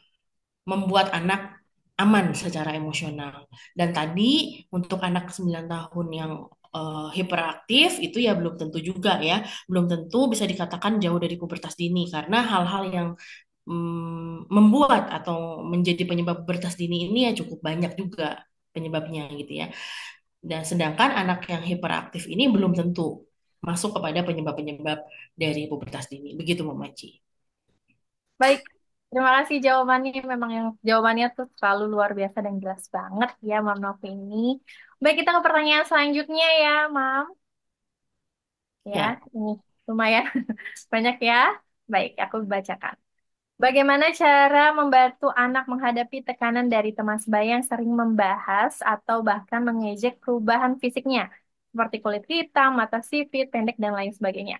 membuat anak aman secara emosional. Dan tadi untuk anak 9 tahun yang hiperaktif itu ya belum tentu juga ya, belum tentu bisa dikatakan jauh dari pubertas dini karena hal-hal yang membuat atau menjadi penyebab pubertas dini ini ya cukup banyak juga penyebabnya gitu ya. Dan sedangkan anak yang hiperaktif ini belum tentu masuk kepada penyebab-penyebab dari pubertas dini. Begitu Mamaci. Baik, terima kasih jawabannya. Memang yang jawabannya tuh selalu luar biasa dan jelas banget ya, Mam Novi ini. Baik, kita ke pertanyaan selanjutnya ya, Mam. Ya, Ya. ini lumayan banyak ya. Baik, aku bacakan. Bagaimana cara membantu anak menghadapi tekanan dari teman sebaya yang sering membahas atau bahkan mengejek perubahan fisiknya, seperti kulit hitam, mata sipit, pendek, dan lain sebagainya?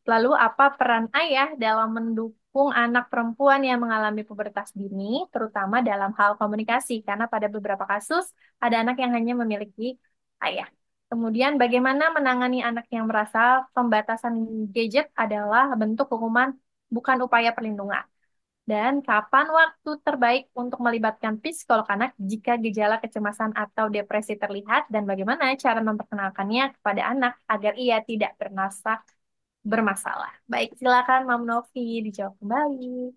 Lalu apa peran ayah dalam mendukung anak perempuan yang mengalami pubertas dini, terutama dalam hal komunikasi? Karena pada beberapa kasus ada anak yang hanya memiliki ayah. Kemudian bagaimana menangani anak yang merasa pembatasan gadget adalah bentuk hukuman, bukan upaya perlindungan? Dan kapan waktu terbaik untuk melibatkan psikolog anak jika gejala kecemasan atau depresi terlihat? Dan bagaimana cara memperkenalkannya kepada anak agar ia tidak bermasalah? Baik, silakan Mam Novi dijawab kembali.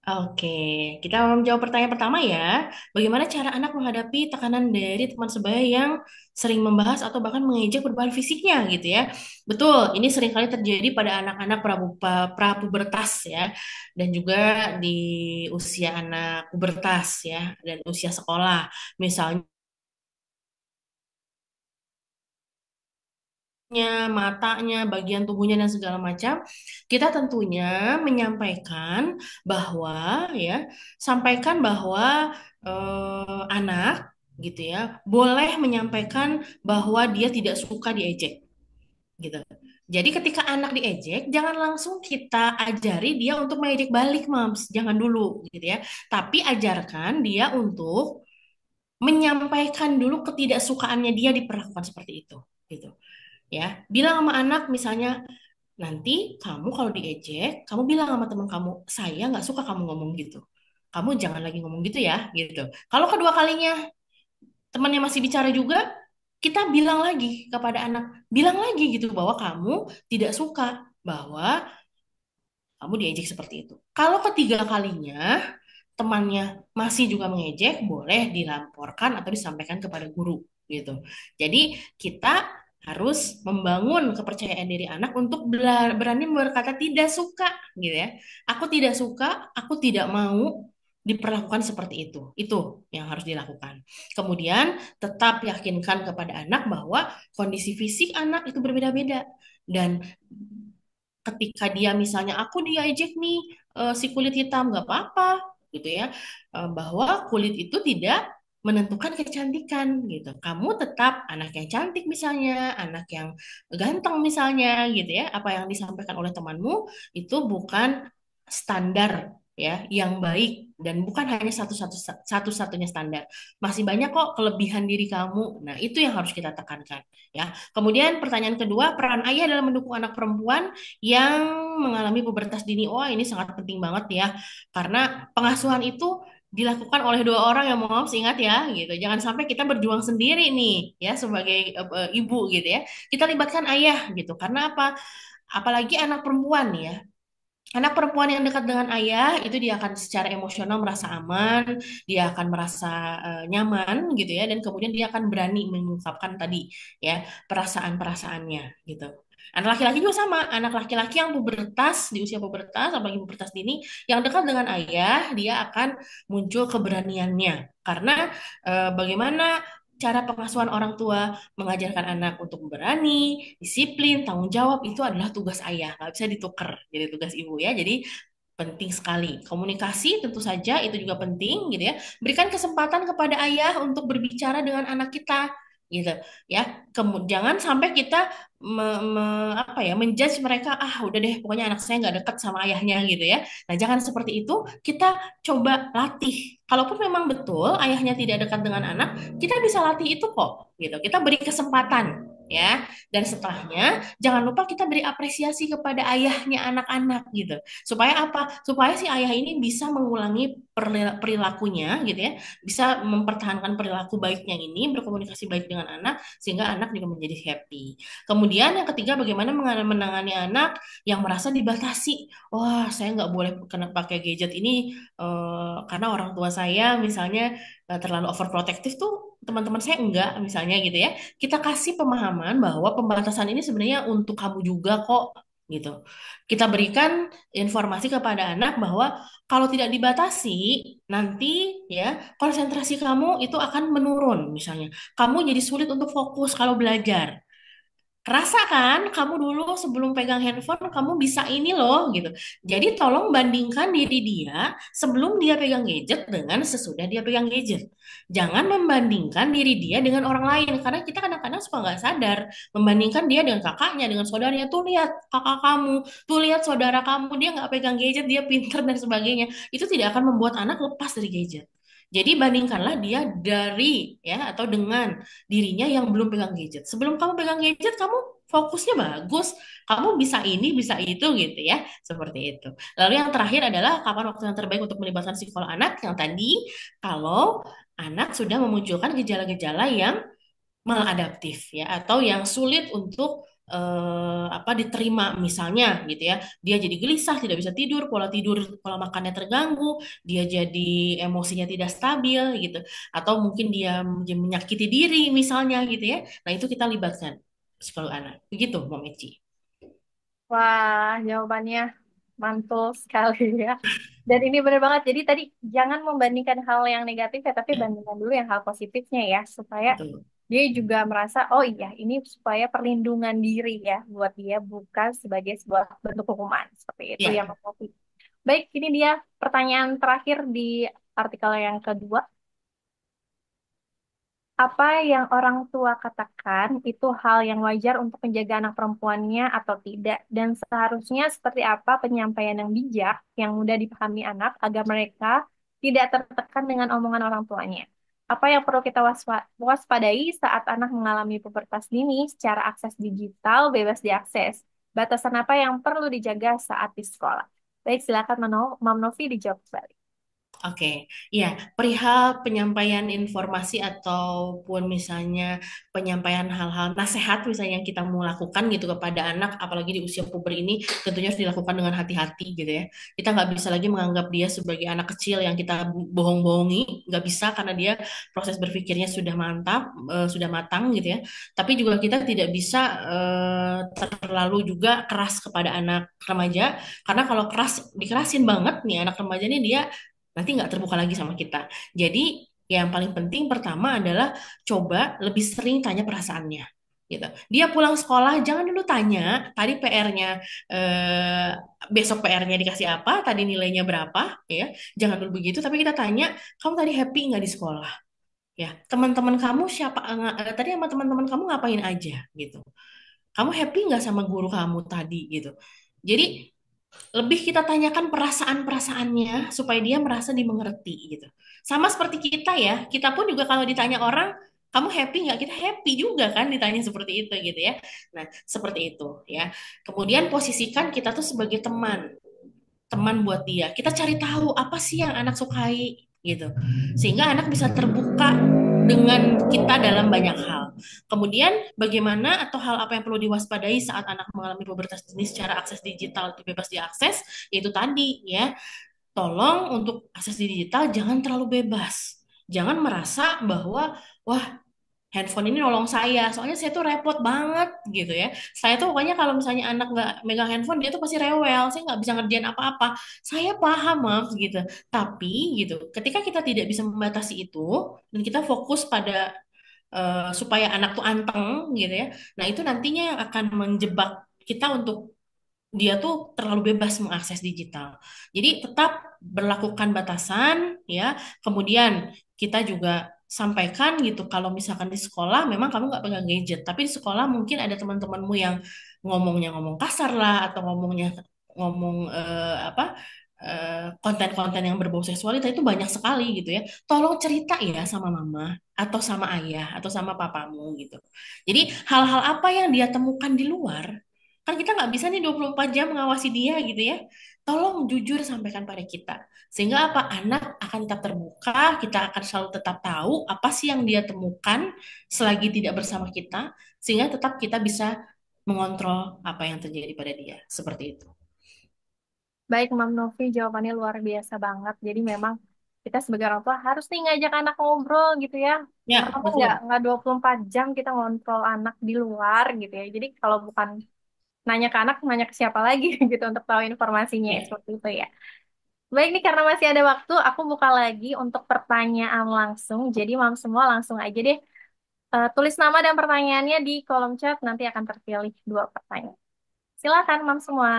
Oke, kita mau menjawab pertanyaan pertama ya. Bagaimana cara anak menghadapi tekanan dari teman sebaya yang sering membahas atau bahkan mengejek perubahan fisiknya gitu ya. Betul, ini seringkali terjadi pada anak-anak prapubertas ya. Dan juga di usia anak pubertas ya, dan usia sekolah. Misalnya matanya, bagian tubuhnya dan segala macam, kita tentunya menyampaikan bahwa ya, sampaikan bahwa anak gitu ya, boleh menyampaikan bahwa dia tidak suka diejek gitu. Jadi ketika anak diejek, jangan langsung kita ajari dia untuk mengejek balik, Mams. Jangan dulu gitu ya. Tapi ajarkan dia untuk menyampaikan dulu ketidaksukaannya dia diperlakukan seperti itu gitu ya. Bilang sama anak misalnya, nanti kamu kalau diejek kamu bilang sama teman kamu, saya nggak suka kamu ngomong gitu, kamu jangan lagi ngomong gitu ya gitu. Kalau kedua kalinya temannya masih bicara juga, kita bilang lagi kepada anak, bilang lagi gitu bahwa kamu tidak suka bahwa kamu diejek seperti itu. Kalau ketiga kalinya temannya masih juga mengejek, boleh dilaporkan atau disampaikan kepada guru gitu. Jadi kita harus membangun kepercayaan diri anak untuk berani berkata tidak suka gitu ya. Aku tidak suka, aku tidak mau diperlakukan seperti itu. Itu yang harus dilakukan. Kemudian tetap yakinkan kepada anak bahwa kondisi fisik anak itu berbeda-beda dan ketika dia misalnya aku diajak nih si kulit hitam nggak apa-apa gitu ya. Bahwa kulit itu tidak menentukan kecantikan gitu. Kamu tetap anak yang cantik misalnya, anak yang ganteng misalnya gitu ya. Apa yang disampaikan oleh temanmu itu bukan standar ya yang baik dan bukan hanya satu-satunya standar. Masih banyak kok kelebihan diri kamu. Nah, itu yang harus kita tekankan ya. Kemudian pertanyaan kedua, peran ayah dalam mendukung anak perempuan yang mengalami pubertas dini. Oh, ini sangat penting banget ya. Karena pengasuhan itu dilakukan oleh dua orang yang mau ingat ya gitu. Jangan sampai kita berjuang sendiri nih ya sebagai ibu gitu ya. Kita libatkan ayah gitu. Karena apa? Apalagi anak perempuan ya. Anak perempuan yang dekat dengan ayah itu dia akan secara emosional merasa aman, dia akan merasa nyaman gitu ya, dan kemudian dia akan berani mengungkapkan tadi ya perasaan-perasaannya gitu. Anak laki-laki juga sama, anak laki-laki yang pubertas di usia pubertas, apalagi pubertas dini, yang dekat dengan ayah, dia akan muncul keberaniannya. Karena bagaimana cara pengasuhan orang tua mengajarkan anak untuk berani, disiplin, tanggung jawab itu adalah tugas ayah, nggak bisa ditukar jadi tugas ibu ya. Jadi penting sekali. Komunikasi tentu saja itu juga penting gitu ya. Berikan kesempatan kepada ayah untuk berbicara dengan anak kita gitu ya. Jangan sampai kita apa ya, menjudge mereka, ah udah deh pokoknya anak saya nggak dekat sama ayahnya gitu ya. Nah jangan seperti itu, kita coba latih. Kalaupun memang betul ayahnya tidak dekat dengan anak, kita bisa latih itu kok gitu. Kita beri kesempatan ya, dan setelahnya jangan lupa kita beri apresiasi kepada ayahnya anak-anak gitu, supaya apa, supaya si ayah ini bisa mengulangi perilakunya gitu ya, bisa mempertahankan perilaku baiknya ini, berkomunikasi baik dengan anak, sehingga anak juga menjadi happy. Kemudian yang ketiga, bagaimana menangani anak yang merasa dibatasi. Wah, saya nggak boleh kena pakai gadget ini karena orang tua saya misalnya terlalu overprotective tuh, teman-teman saya enggak misalnya gitu ya. Kita kasih pemahaman bahwa pembatasan ini sebenarnya untuk kamu juga kok gitu. Kita berikan informasi kepada anak bahwa kalau tidak dibatasi, nanti ya konsentrasi kamu itu akan menurun misalnya. Kamu jadi sulit untuk fokus kalau belajar. Kerasa kan kamu dulu sebelum pegang handphone kamu bisa ini loh gitu. Jadi tolong bandingkan diri dia sebelum dia pegang gadget dengan sesudah dia pegang gadget. Jangan membandingkan diri dia dengan orang lain, karena kita kadang-kadang suka nggak sadar membandingkan dia dengan kakaknya, dengan saudaranya. Tuh lihat kakak kamu, tuh lihat saudara kamu, dia nggak pegang gadget, dia pinter dan sebagainya. Itu tidak akan membuat anak lepas dari gadget. Jadi bandingkanlah dia dari ya atau dengan dirinya yang belum pegang gadget. Sebelum kamu pegang gadget, kamu fokusnya bagus, kamu bisa ini, bisa itu gitu ya, seperti itu. Lalu yang terakhir adalah kapan waktu yang terbaik untuk melibatkan psikolog anak, yang tadi kalau anak sudah memunculkan gejala-gejala yang maladaptif ya, atau yang sulit untuk apa diterima misalnya gitu ya, dia jadi gelisah, tidak bisa tidur, pola makannya terganggu, dia jadi emosinya tidak stabil gitu, atau mungkin dia menyakiti diri misalnya gitu ya. Nah itu kita libatkan psikolog anak, begitu Mbak Meci. Wah, jawabannya mantul sekali ya. Dan ini benar banget. Jadi tadi jangan membandingkan hal yang negatif ya, tapi Ya, bandingkan dulu yang hal positifnya ya, supaya betul. dia juga merasa, oh iya, ini supaya perlindungan diri ya buat dia, bukan sebagai sebuah bentuk hukuman. Seperti itu ya, Ya, Mas Novi. Baik, ini dia pertanyaan terakhir di artikel yang kedua. Apa yang orang tua katakan itu hal yang wajar untuk menjaga anak perempuannya atau tidak? Dan seharusnya seperti apa penyampaian yang bijak yang mudah dipahami anak agar mereka tidak tertekan dengan omongan orang tuanya? Apa yang perlu kita waspadai saat anak mengalami pubertas dini secara akses digital bebas diakses? Batasan apa yang perlu dijaga saat di sekolah? Baik, silakan Mam Novi dijawab kembali. oke, ya, perihal penyampaian informasi ataupun misalnya penyampaian hal-hal nasihat misalnya yang kita mau lakukan gitu kepada anak, apalagi di usia puber ini, tentunya harus dilakukan dengan hati-hati gitu ya. Kita nggak bisa lagi menganggap dia sebagai anak kecil yang kita bohong-bohongi, nggak bisa, karena dia proses berpikirnya sudah mantap, sudah matang gitu ya. Tapi juga kita tidak bisa terlalu juga keras kepada anak remaja, karena kalau dikerasin banget nih anak remaja ini, dia nanti nggak terbuka lagi sama kita. Jadi yang paling penting pertama adalah coba lebih sering tanya perasaannya. Gitu. Dia pulang sekolah jangan dulu tanya tadi PR-nya, eh, besok PR-nya dikasih apa, tadi nilainya berapa, ya. Jangan dulu begitu, tapi kita tanya, kamu tadi happy nggak di sekolah? Ya, teman-teman kamu siapa? Tadi sama teman-teman kamu ngapain aja gitu? Kamu happy nggak sama guru kamu tadi gitu? Jadi lebih kita tanyakan perasaan-perasaannya supaya dia merasa dimengerti gitu. Sama seperti kita ya, kita pun juga kalau ditanya orang, kamu happy nggak? Kita happy juga kan ditanya seperti itu gitu ya. Nah, seperti itu ya. Kemudian posisikan kita tuh sebagai teman, teman buat dia. Kita cari tahu apa sih yang anak sukai gitu. Sehingga anak bisa terbuka dengan kita dalam banyak hal. Kemudian bagaimana atau hal apa yang perlu diwaspadai saat anak mengalami pubertas dini secara akses digital bebas diakses, yaitu tadi ya, tolong untuk akses digital jangan terlalu bebas. Jangan merasa bahwa wah, handphone ini nolong saya, soalnya saya tuh repot banget gitu ya. Saya tuh pokoknya kalau misalnya anak nggak megang handphone, dia tuh pasti rewel, saya nggak bisa ngerjain apa-apa. Saya paham, Mams, gitu. Tapi gitu, ketika kita tidak bisa membatasi itu, dan kita fokus pada supaya anak tuh anteng gitu ya, nah itu nantinya yang akan menjebak kita untuk dia tuh terlalu bebas mengakses digital. Jadi tetap berlakukan batasan ya. Kemudian kita juga sampaikan gitu kalau misalkan di sekolah memang kamu nggak pegang gadget, tapi di sekolah mungkin ada teman-temanmu yang ngomongnya ngomong kasar lah atau ngomongnya ngomong apa konten-konten yang berbau seksualitas itu banyak sekali gitu ya. Tolong cerita ya sama mama atau sama ayah atau sama papamu gitu. Jadi hal-hal apa yang dia temukan di luar, kan kita nggak bisa nih 24 jam mengawasi dia gitu ya. Tolong jujur sampaikan pada kita. Sehingga apa? Anak akan tetap terbuka, kita akan selalu tetap tahu apa sih yang dia temukan selagi tidak bersama kita, sehingga tetap kita bisa mengontrol apa yang terjadi pada dia. Seperti itu. Baik, Mam Novi, jawabannya luar biasa banget. Jadi memang kita sebagai orang tua harus nih ngajak anak ngobrol gitu ya. Karena Ya, kan betul. nggak 24 jam kita ngontrol anak di luar gitu ya. Jadi kalau bukan nanya ke anak, nanya ke siapa lagi gitu untuk tahu informasinya Ya. seperti itu ya. Baik nih, karena masih ada waktu, aku buka lagi untuk pertanyaan langsung. Jadi Mam semua langsung aja deh. Tulis nama dan pertanyaannya di kolom chat, nanti akan terpilih dua pertanyaan. Silakan Mam semua.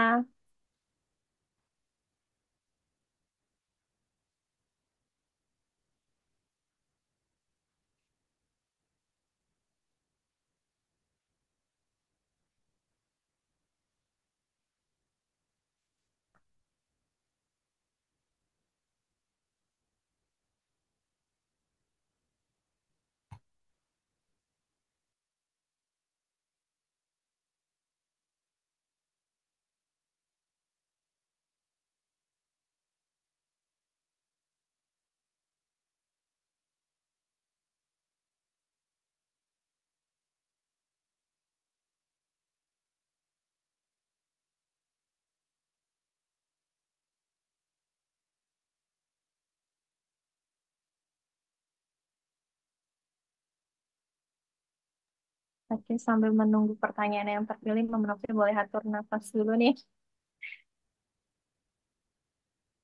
Oke, sambil menunggu pertanyaan yang terpilih, Mam Novi boleh atur nafas dulu nih.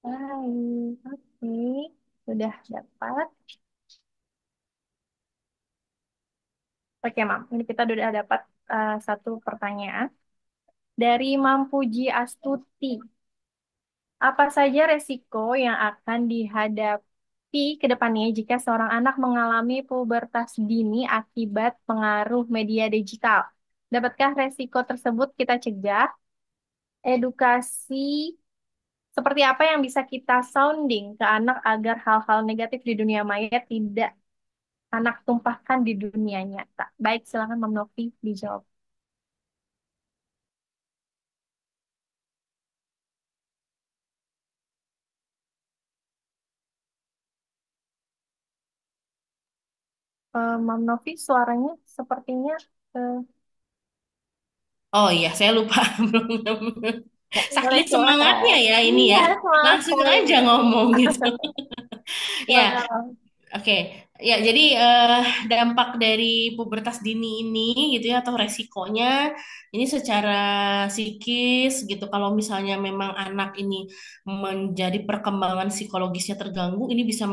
Baik, oke. Sudah dapat. Oke, Mam. Ini kita sudah dapat satu pertanyaan. Dari Mampuji Astuti. Apa saja resiko yang akan dihadapi ke depannya jika seorang anak mengalami pubertas dini akibat pengaruh media digital? Dapatkah resiko tersebut kita cegah? Edukasi seperti apa yang bisa kita sounding ke anak agar hal-hal negatif di dunia maya tidak anak tumpahkan di dunia nyata? Baik, silakan Mam Novi dijawab. Mam Novi, suaranya sepertinya eh, Oh iya, saya lupa. ya, boleh Saking semangatnya silakan. ya ini Iya, ya. semangat Langsung sekali. aja ngomong gitu. Ya, Silakan. oke, ya jadi dampak dari pubertas dini ini gitu ya atau resikonya ini secara psikis gitu. Kalau misalnya memang anak ini menjadi perkembangan psikologisnya terganggu, ini bisa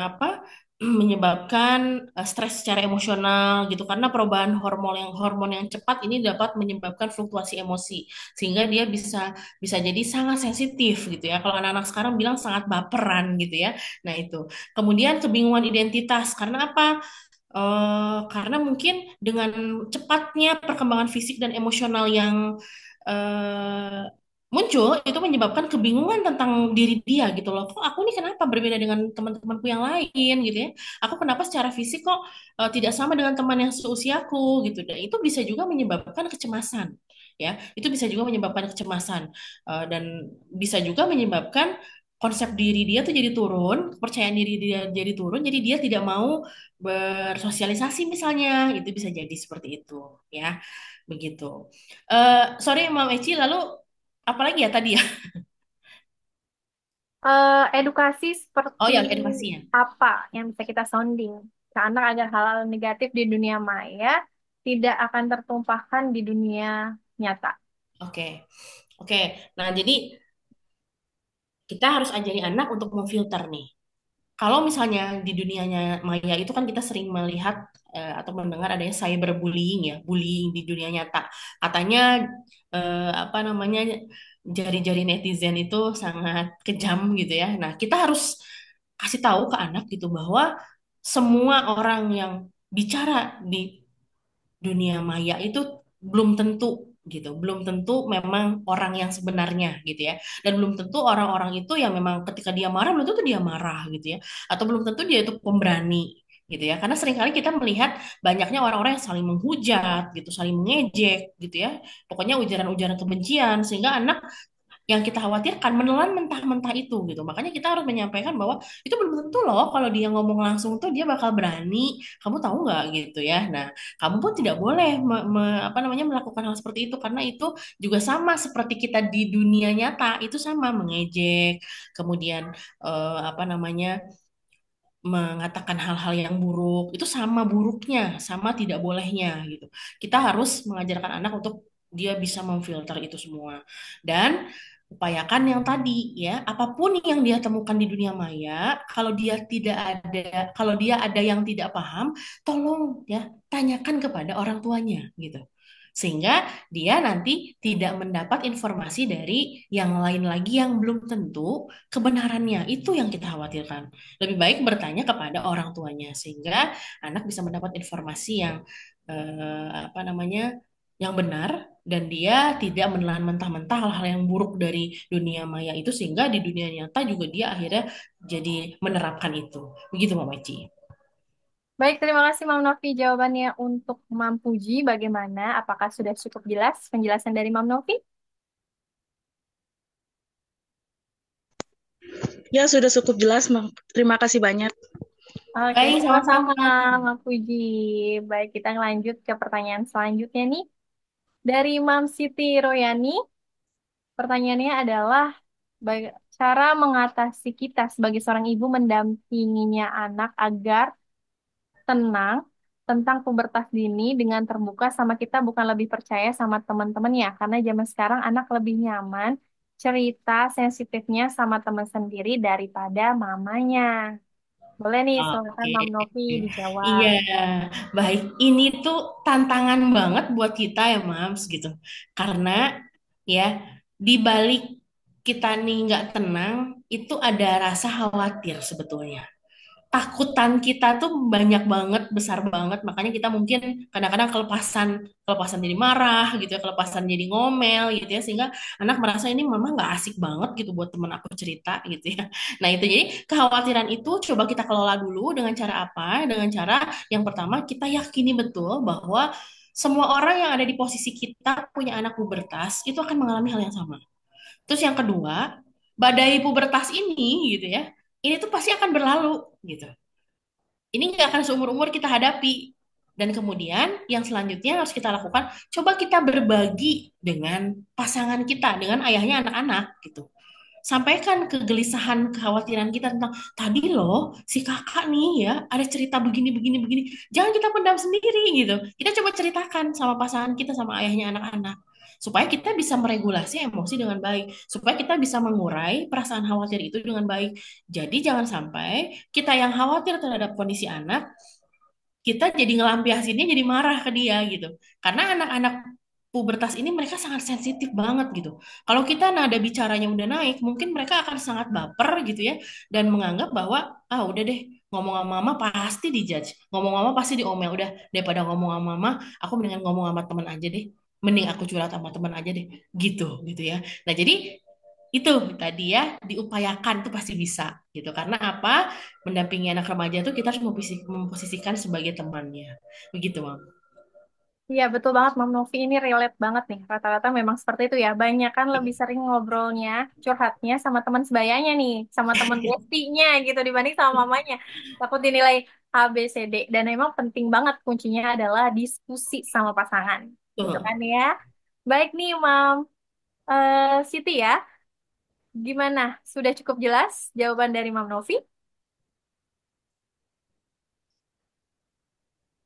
apa menyebabkan stres secara emosional gitu karena perubahan hormon yang cepat ini dapat menyebabkan fluktuasi emosi sehingga dia bisa bisa jadi sangat sensitif gitu ya. Kalau anak-anak sekarang bilang sangat baperan gitu ya. Nah, itu. Kemudian kebingungan identitas. Karena apa? Karena mungkin dengan cepatnya perkembangan fisik dan emosional yang eh, muncul, itu menyebabkan kebingungan tentang diri dia gitu loh. Kok aku nih kenapa berbeda dengan teman-temanku yang lain gitu ya? Aku kenapa secara fisik kok tidak sama dengan teman yang seusiaku gitu. Dan itu bisa juga menyebabkan kecemasan. Ya, itu bisa juga menyebabkan kecemasan. Dan bisa juga menyebabkan konsep diri dia tuh jadi turun, kepercayaan diri dia jadi turun, jadi dia tidak mau bersosialisasi misalnya, itu bisa jadi seperti itu, ya, begitu. Sorry, Mam Eci, lalu apalagi ya tadi ya? Edukasi Oh seperti ya, edukasinya. apa yang bisa kita sounding ke anak agar hal-hal negatif di dunia maya tidak akan tertumpahkan di dunia nyata. Oke, oke. Nah, jadi kita harus ajari anak untuk memfilter nih. Kalau misalnya di dunianya maya itu kan kita sering melihat atau mendengar adanya cyberbullying ya, bullying di dunia nyata. Katanya apa namanya jari-jari netizen itu sangat kejam gitu ya. Nah, kita harus kasih tahu ke anak gitu bahwa semua orang yang bicara di dunia maya itu belum tentu gitu, belum tentu memang orang yang sebenarnya gitu ya, dan belum tentu orang-orang itu yang memang ketika dia marah belum tentu dia marah gitu ya, atau belum tentu dia itu pemberani gitu ya, karena seringkali kita melihat banyaknya orang-orang yang saling menghujat gitu, saling mengejek gitu ya, pokoknya ujaran-ujaran kebencian sehingga anak yang kita khawatirkan menelan mentah-mentah itu gitu. Makanya kita harus menyampaikan bahwa itu belum tentu loh kalau dia ngomong langsung tuh dia bakal berani. Kamu tahu nggak gitu ya. Nah, kamu pun tidak boleh apa namanya melakukan hal seperti itu karena itu juga sama seperti kita di dunia nyata itu sama mengejek, kemudian apa namanya mengatakan hal-hal yang buruk itu sama buruknya, sama tidak bolehnya gitu. Kita harus mengajarkan anak untuk dia bisa memfilter itu semua dan upayakan yang tadi ya, apapun yang dia temukan di dunia maya, kalau dia ada yang tidak paham, tolong ya tanyakan kepada orang tuanya gitu. Sehingga dia nanti tidak mendapat informasi dari yang lain lagi yang belum tentu kebenarannya. Itu yang kita khawatirkan. Lebih baik bertanya kepada orang tuanya sehingga anak bisa mendapat informasi yang apa namanya yang benar dan dia tidak menelan mentah-mentah hal-hal yang buruk dari dunia maya itu sehingga di dunia nyata juga dia akhirnya jadi menerapkan itu. Begitu Mbak Meci. Baik, terima kasih Mam Novi jawabannya untuk Mam Puji. Bagaimana? Apakah sudah cukup jelas penjelasan dari Mam Novi? Ya, sudah cukup jelas, Mam. Terima kasih banyak. Oke, Baik, sama-sama sama-sama. Mam Puji. Baik, kita lanjut ke pertanyaan selanjutnya nih. Dari Mam Siti Royani, pertanyaannya adalah cara mengatasi kita sebagai seorang ibu mendampinginya anak agar tenang tentang pubertas dini dengan terbuka sama kita bukan lebih percaya sama teman-teman ya karena zaman sekarang anak lebih nyaman cerita sensitifnya sama teman sendiri daripada mamanya. Boleh nih, silakan Oke, Mam Novi iya, dijawab. baik. Ini tuh tantangan banget buat kita ya, Mams, gitu. Karena ya, di balik kita nih nggak tenang, itu ada rasa khawatir sebetulnya. Takutan kita tuh banyak banget, besar banget. Makanya kita mungkin kadang-kadang kelepasan jadi marah gitu ya, kelepasan jadi ngomel gitu ya, sehingga anak merasa ini mama nggak asik banget gitu buat temen aku cerita gitu ya. Nah itu jadi kekhawatiran itu coba kita kelola dulu dengan cara apa? Dengan cara yang pertama kita yakini betul bahwa semua orang yang ada di posisi kita punya anak pubertas itu akan mengalami hal yang sama. Terus yang kedua, badai pubertas ini gitu ya, ini tuh pasti akan berlalu gitu. Ini nggak akan seumur-umur kita hadapi. Dan kemudian yang selanjutnya harus kita lakukan, coba kita berbagi dengan pasangan kita, dengan ayahnya anak-anak gitu. Sampaikan kegelisahan, kekhawatiran kita tentang tadi loh si kakak nih ya ada cerita begini begini begini. Jangan kita pendam sendiri gitu. Kita coba ceritakan sama pasangan kita sama ayahnya anak-anak supaya kita bisa meregulasi emosi dengan baik, supaya kita bisa mengurai perasaan khawatir itu dengan baik. Jadi jangan sampai kita yang khawatir terhadap kondisi anak, kita jadi ngelampiasinnya jadi marah ke dia gitu. Karena anak-anak pubertas ini mereka sangat sensitif banget gitu. Kalau kita nada bicaranya udah naik, mungkin mereka akan sangat baper gitu ya dan menganggap bahwa ah udah deh ngomong sama mama pasti dijudge, ngomong sama mama pasti diomel. Udah daripada ngomong sama mama, aku mendingan ngomong sama teman aja deh. Mending aku curhat sama teman aja deh. Gitu ya. Nah, jadi itu tadi ya diupayakan tuh pasti bisa gitu. Karena apa? Mendampingi anak remaja tuh kita harus memposisikan sebagai temannya. Begitu, Mam. Iya, betul banget Mam Novi ini relate banget nih. Rata-rata memang seperti itu ya. Banyak kan lebih sering ngobrolnya, curhatnya sama teman sebayanya nih, sama teman bestinya gitu dibanding sama mamanya. Takut dinilai A, B, C, D. Dan memang penting banget kuncinya adalah diskusi sama pasangan. Gitu Tuh. kan ya. Baik nih Mam Siti ya. Gimana? Sudah cukup jelas jawaban dari Mam Novi?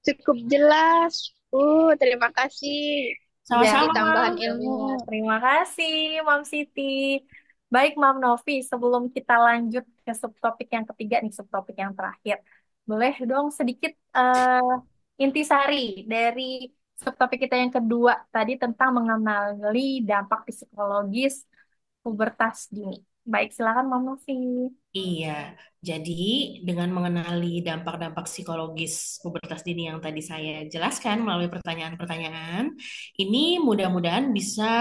Cukup jelas. Terima kasih dari Siap. Sama-sama. tambahan ilmu. Terima kasih, Mam Siti. Baik, Mam Novi, sebelum kita lanjut ke subtopik yang ketiga nih, subtopik yang terakhir. Boleh dong sedikit intisari dari subtopik kita yang kedua tadi tentang mengenali dampak psikologis pubertas dini. Baik, silakan Mam Novi. Iya, jadi dengan mengenali dampak-dampak psikologis pubertas dini yang tadi saya jelaskan melalui pertanyaan-pertanyaan, ini mudah-mudahan bisa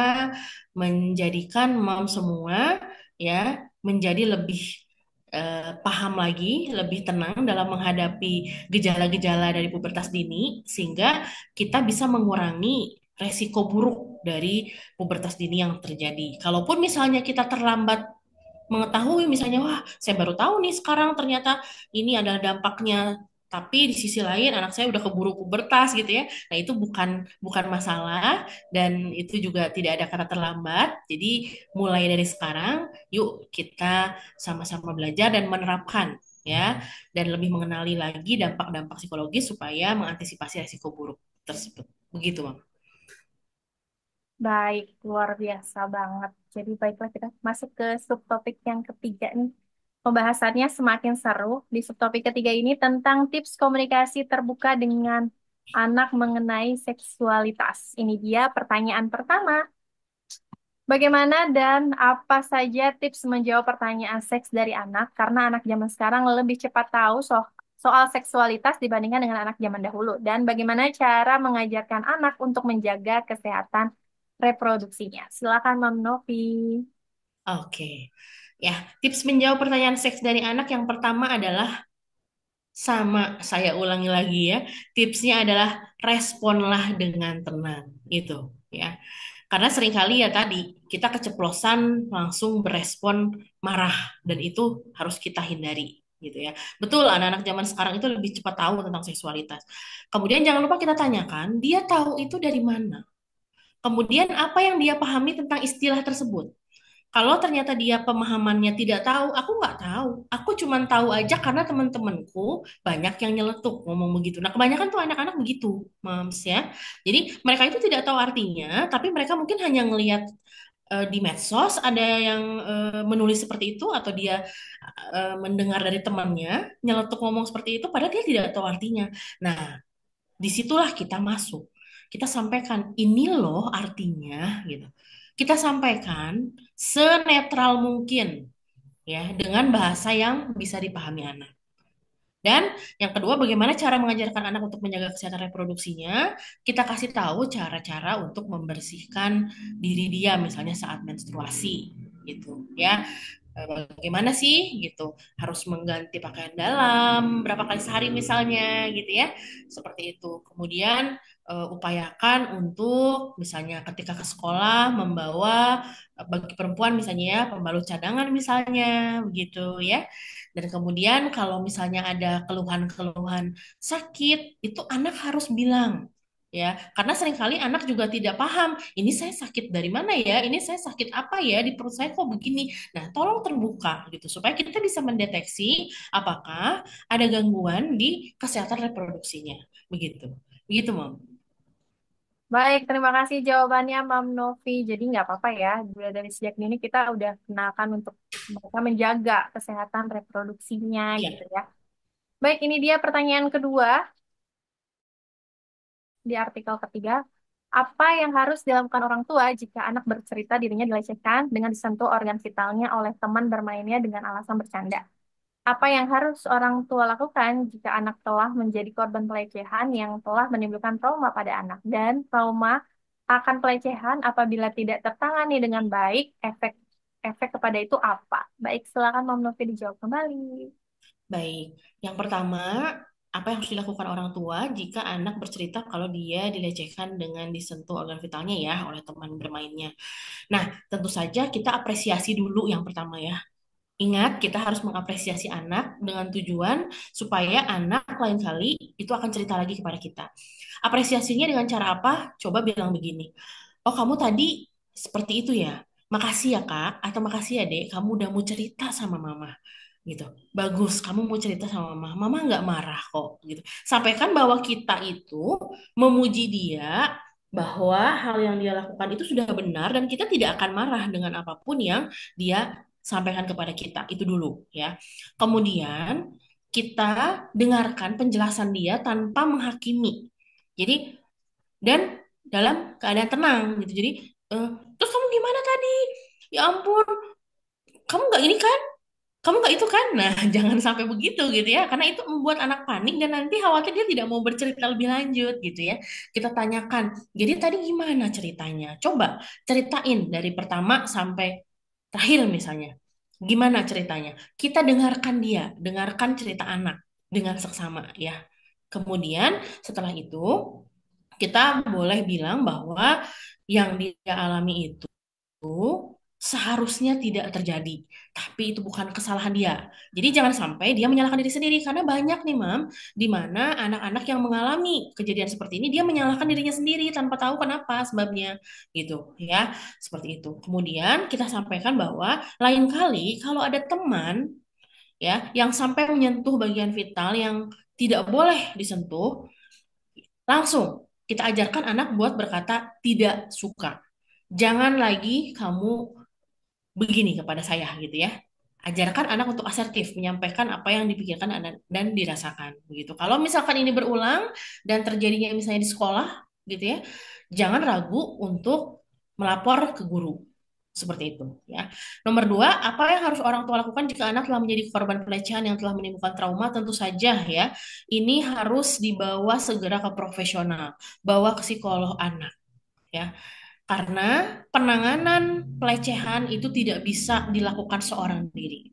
menjadikan mom semua ya menjadi lebih paham lagi, lebih tenang dalam menghadapi gejala-gejala dari pubertas dini, sehingga kita bisa mengurangi resiko buruk dari pubertas dini yang terjadi. Kalaupun misalnya kita terlambat mengetahui misalnya, wah saya baru tahu nih sekarang ternyata ini adalah dampaknya, tapi di sisi lain anak saya udah keburu pubertas gitu ya. Nah itu bukan bukan masalah dan itu juga tidak ada kata terlambat. Jadi mulai dari sekarang yuk kita sama-sama belajar dan menerapkan ya, dan lebih mengenali lagi dampak-dampak psikologis supaya mengantisipasi resiko buruk tersebut. Begitu, Mam. Baik, luar biasa banget. Jadi baiklah kita masuk ke subtopik yang ketiga nih. Pembahasannya semakin seru. Di subtopik ketiga ini tentang tips komunikasi terbuka dengan anak mengenai seksualitas. Ini dia pertanyaan pertama. Bagaimana dan apa saja tips menjawab pertanyaan seks dari anak? Karena anak zaman sekarang lebih cepat tahu soal seksualitas dibandingkan dengan anak zaman dahulu. Dan bagaimana cara mengajarkan anak untuk menjaga kesehatan reproduksinya? Silakan Mam Novi. Oke. Ya, tips menjawab pertanyaan seks dari anak yang pertama adalah sama, saya ulangi lagi ya. Tipsnya adalah responlah dengan tenang, gitu ya. Karena seringkali ya tadi kita keceplosan langsung berespon marah dan itu harus kita hindari gitu ya. Betul, anak-anak zaman sekarang itu lebih cepat tahu tentang seksualitas. Kemudian jangan lupa kita tanyakan, dia tahu itu dari mana? Kemudian apa yang dia pahami tentang istilah tersebut? Kalau ternyata dia pemahamannya tidak tahu, aku nggak tahu. Aku cuma tahu aja karena teman-temanku banyak yang nyeletuk ngomong begitu. Nah, kebanyakan tuh anak-anak begitu, Mams ya. Jadi mereka itu tidak tahu artinya, tapi mereka mungkin hanya ngelihat di medsos ada yang menulis seperti itu atau dia mendengar dari temannya nyeletuk ngomong seperti itu, padahal dia tidak tahu artinya. Nah, disitulah kita masuk. Kita sampaikan ini loh artinya gitu. Kita sampaikan senetral mungkin ya dengan bahasa yang bisa dipahami anak. Dan yang kedua, bagaimana cara mengajarkan anak untuk menjaga kesehatan reproduksinya? Kita kasih tahu cara-cara untuk membersihkan diri dia, misalnya saat menstruasi, gitu ya. Bagaimana sih, gitu? Harus mengganti pakaian dalam berapa kali sehari, misalnya, gitu ya. Seperti itu. Kemudian upayakan untuk, misalnya, ketika ke sekolah membawa bagi perempuan, misalnya ya, pembalut cadangan, misalnya, begitu ya. Dan kemudian kalau misalnya ada keluhan-keluhan sakit, itu anak harus bilang ya, karena seringkali anak juga tidak paham, ini saya sakit dari mana ya, ini saya sakit apa ya, di perut saya kok begini. Nah, tolong terbuka gitu supaya kita bisa mendeteksi apakah ada gangguan di kesehatan reproduksinya. Begitu. Begitu, Mom. Baik, terima kasih jawabannya Mam Novi. Jadi nggak apa-apa ya, udah dari sejak dini kita udah kenalkan untuk mereka menjaga kesehatan reproduksinya gitu Iya. ya. Baik, ini dia pertanyaan kedua di artikel ketiga. Apa yang harus dilakukan orang tua jika anak bercerita dirinya dilecehkan dengan disentuh organ vitalnya oleh teman bermainnya dengan alasan bercanda? Apa yang harus orang tua lakukan jika anak telah menjadi korban pelecehan yang telah menimbulkan trauma pada anak? Dan trauma akan pelecehan apabila tidak tertangani dengan baik, efek kepada itu apa? Baik, silakan Mam Novi dijawab kembali. Baik, yang pertama, apa yang harus dilakukan orang tua jika anak bercerita kalau dia dilecehkan dengan disentuh organ vitalnya ya oleh teman bermainnya? Nah, tentu saja kita apresiasi dulu yang pertama ya. Ingat, kita harus mengapresiasi anak dengan tujuan supaya anak lain kali itu akan cerita lagi kepada kita. Apresiasinya dengan cara apa? Coba bilang begini. Oh, kamu tadi seperti itu ya. Makasih ya, Kak, atau makasih ya, Dek, kamu udah mau cerita sama Mama. Gitu. Bagus, kamu mau cerita sama Mama. Mama nggak marah kok. Gitu. Sampaikan bahwa kita itu memuji dia bahwa hal yang dia lakukan itu sudah benar dan kita tidak akan marah dengan apapun yang dia sampaikan kepada kita. Itu dulu ya. Kemudian kita dengarkan penjelasan dia tanpa menghakimi. Jadi dan dalam keadaan tenang gitu. Jadi terus kamu gimana tadi? Ya ampun, kamu nggak ini kan? kamu nggak itu kan? Nah, jangan sampai begitu gitu ya, karena itu membuat anak panik dan nanti khawatir dia tidak mau bercerita lebih lanjut gitu ya. Kita tanyakan, jadi tadi gimana ceritanya? Coba ceritain dari pertama sampai terakhir misalnya. Gimana ceritanya? Kita dengarkan dia, dengarkan cerita anak dengan seksama ya. Kemudian setelah itu kita boleh bilang bahwa yang dia alami itu seharusnya tidak terjadi, tapi itu bukan kesalahan dia. Jadi jangan sampai dia menyalahkan diri sendiri karena banyak nih, Mam, di mana anak-anak yang mengalami kejadian seperti ini dia menyalahkan dirinya sendiri tanpa tahu kenapa sebabnya gitu ya. Seperti itu. Kemudian kita sampaikan bahwa lain kali kalau ada teman ya yang sampai menyentuh bagian vital yang tidak boleh disentuh, langsung kita ajarkan anak buat berkata tidak suka. Jangan lagi kamu begini kepada saya gitu ya. Ajarkan anak untuk asertif, menyampaikan apa yang dipikirkan dan dirasakan begitu. Kalau misalkan ini berulang dan terjadinya misalnya di sekolah gitu ya, jangan ragu untuk melapor ke guru. Seperti itu ya. Nomor dua, apa yang harus orang tua lakukan jika anak telah menjadi korban pelecehan yang telah menimbulkan trauma? Tentu saja ya, ini harus dibawa segera ke profesional, bawa ke psikolog anak ya. Karena penanganan pelecehan itu tidak bisa dilakukan seorang diri.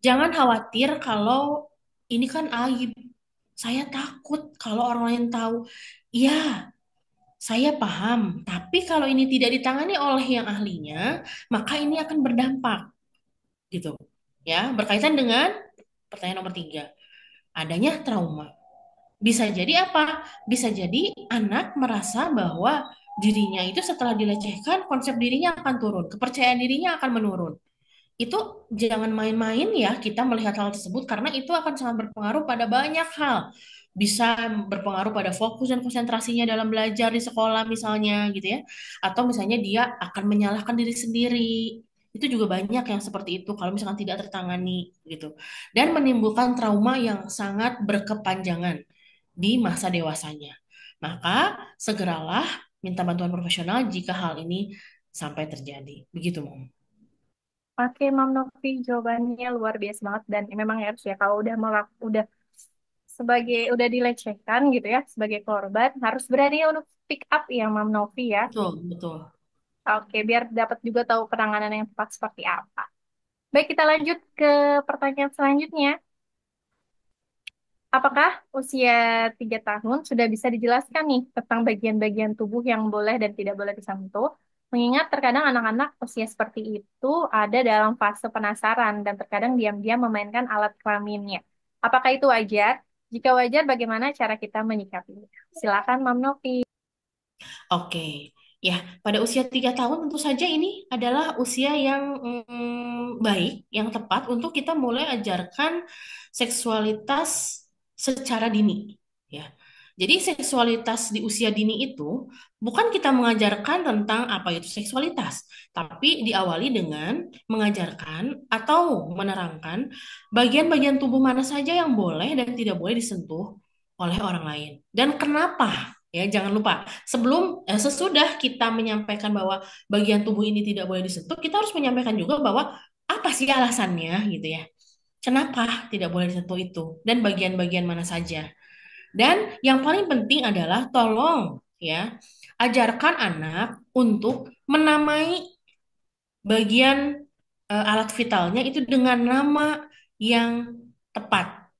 Jangan khawatir kalau ini kan aib. Saya takut kalau orang lain tahu. Iya, saya paham. Tapi kalau ini tidak ditangani oleh yang ahlinya, maka ini akan berdampak. Gitu. Ya, berkaitan dengan pertanyaan nomor tiga. Adanya trauma. Bisa jadi apa? Bisa jadi anak merasa bahwa dirinya itu setelah dilecehkan, konsep dirinya akan turun, kepercayaan dirinya akan menurun. Itu jangan main-main ya kita melihat hal tersebut karena itu akan sangat berpengaruh pada banyak hal. Bisa berpengaruh pada fokus dan konsentrasinya dalam belajar di sekolah misalnya gitu ya. Atau misalnya dia akan menyalahkan diri sendiri. Itu juga banyak yang seperti itu kalau misalkan tidak tertangani gitu. Dan menimbulkan trauma yang sangat berkepanjangan di masa dewasanya. Maka segeralah minta bantuan profesional jika hal ini sampai terjadi. Begitu, Mom. Oke, Mam Novi, jawabannya luar biasa banget dan memang harus ya kalau udah sebagai udah dilecehkan gitu ya sebagai korban harus berani untuk speak up ya Mam Novi ya. Betul, betul. Oke, biar dapat juga tahu penanganan yang tepat seperti apa. Baik, kita lanjut ke pertanyaan selanjutnya. Apakah usia 3 tahun sudah bisa dijelaskan nih tentang bagian-bagian tubuh yang boleh dan tidak boleh disentuh? Mengingat terkadang anak-anak usia seperti itu ada dalam fase penasaran dan terkadang diam-diam memainkan alat kelaminnya. Apakah itu wajar? Jika wajar, bagaimana cara kita menyikapinya? Silakan, Mam Novi. Oke, ya pada usia 3 tahun tentu saja ini adalah usia yang baik, yang tepat untuk kita mulai ajarkan seksualitas secara dini. Ya, jadi seksualitas di usia dini itu bukan kita mengajarkan tentang apa itu seksualitas, tapi diawali dengan mengajarkan atau menerangkan bagian-bagian tubuh mana saja yang boleh dan tidak boleh disentuh oleh orang lain. Dan kenapa? Ya, jangan lupa sesudah kita menyampaikan bahwa bagian tubuh ini tidak boleh disentuh, kita harus menyampaikan juga bahwa apa sih alasannya gitu ya. Kenapa tidak boleh disentuh itu dan bagian-bagian mana saja. Dan yang paling penting adalah tolong ya, ajarkan anak untuk menamai bagian alat vitalnya itu dengan nama yang tepat.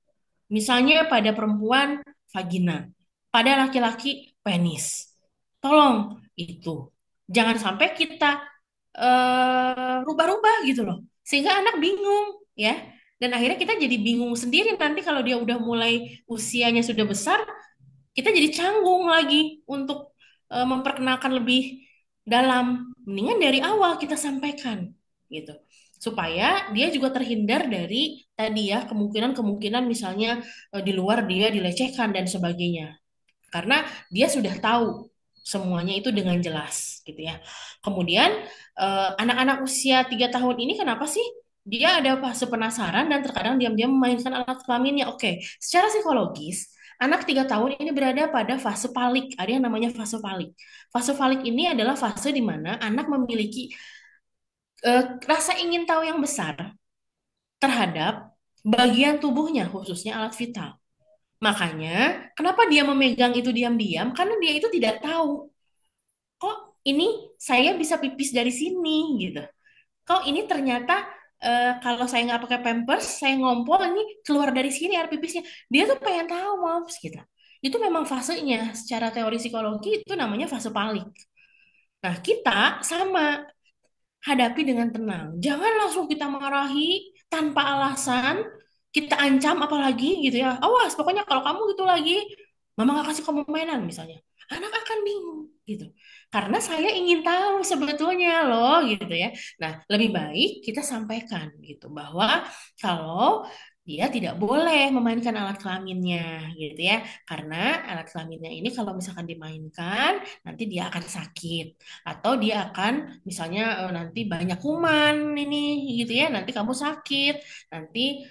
Misalnya pada perempuan vagina, pada laki-laki penis. Tolong itu. Jangan sampai kita rubah-rubah gitu loh. Sehingga anak bingung ya. Dan akhirnya kita jadi bingung sendiri nanti kalau dia udah mulai usianya sudah besar, kita jadi canggung lagi untuk memperkenalkan lebih dalam. Mendingan dari awal kita sampaikan gitu. Supaya dia juga terhindar dari tadi ya kemungkinan-kemungkinan misalnya di luar dia dilecehkan dan sebagainya. Karena dia sudah tahu semuanya itu dengan jelas gitu ya. Kemudian anak-anak usia 3 tahun ini kenapa sih dia ada fase penasaran dan terkadang diam-diam memainkan alat kelaminnya? Oke, secara psikologis anak 3 tahun ini berada pada fase falik. Ada yang namanya fase falik. Fase falik ini adalah fase di mana anak memiliki rasa ingin tahu yang besar terhadap bagian tubuhnya, khususnya alat vital. Makanya, kenapa dia memegang itu diam-diam? Karena dia itu tidak tahu, kok ini saya bisa pipis dari sini gitu. Kok ini ternyata kalau saya nggak pakai pampers, saya ngompol ini keluar dari sini air pipisnya. Dia tuh pengen tahu, moms gitu. Itu memang fasenya. Secara teori psikologi itu namanya fase panik. Nah, kita sama hadapi dengan tenang. Jangan langsung kita marahi tanpa alasan, kita ancam apalagi gitu ya. Awas, pokoknya kalau kamu gitu lagi, mama gak kasih kamu mainan misalnya. Anak akan bingung gitu. Karena saya ingin tahu sebetulnya loh gitu ya. Nah, lebih baik kita sampaikan gitu bahwa kalau dia tidak boleh memainkan alat kelaminnya gitu ya. Karena alat kelaminnya ini kalau misalkan dimainkan, nanti dia akan sakit atau dia akan misalnya nanti banyak kuman ini gitu ya, nanti kamu sakit, nanti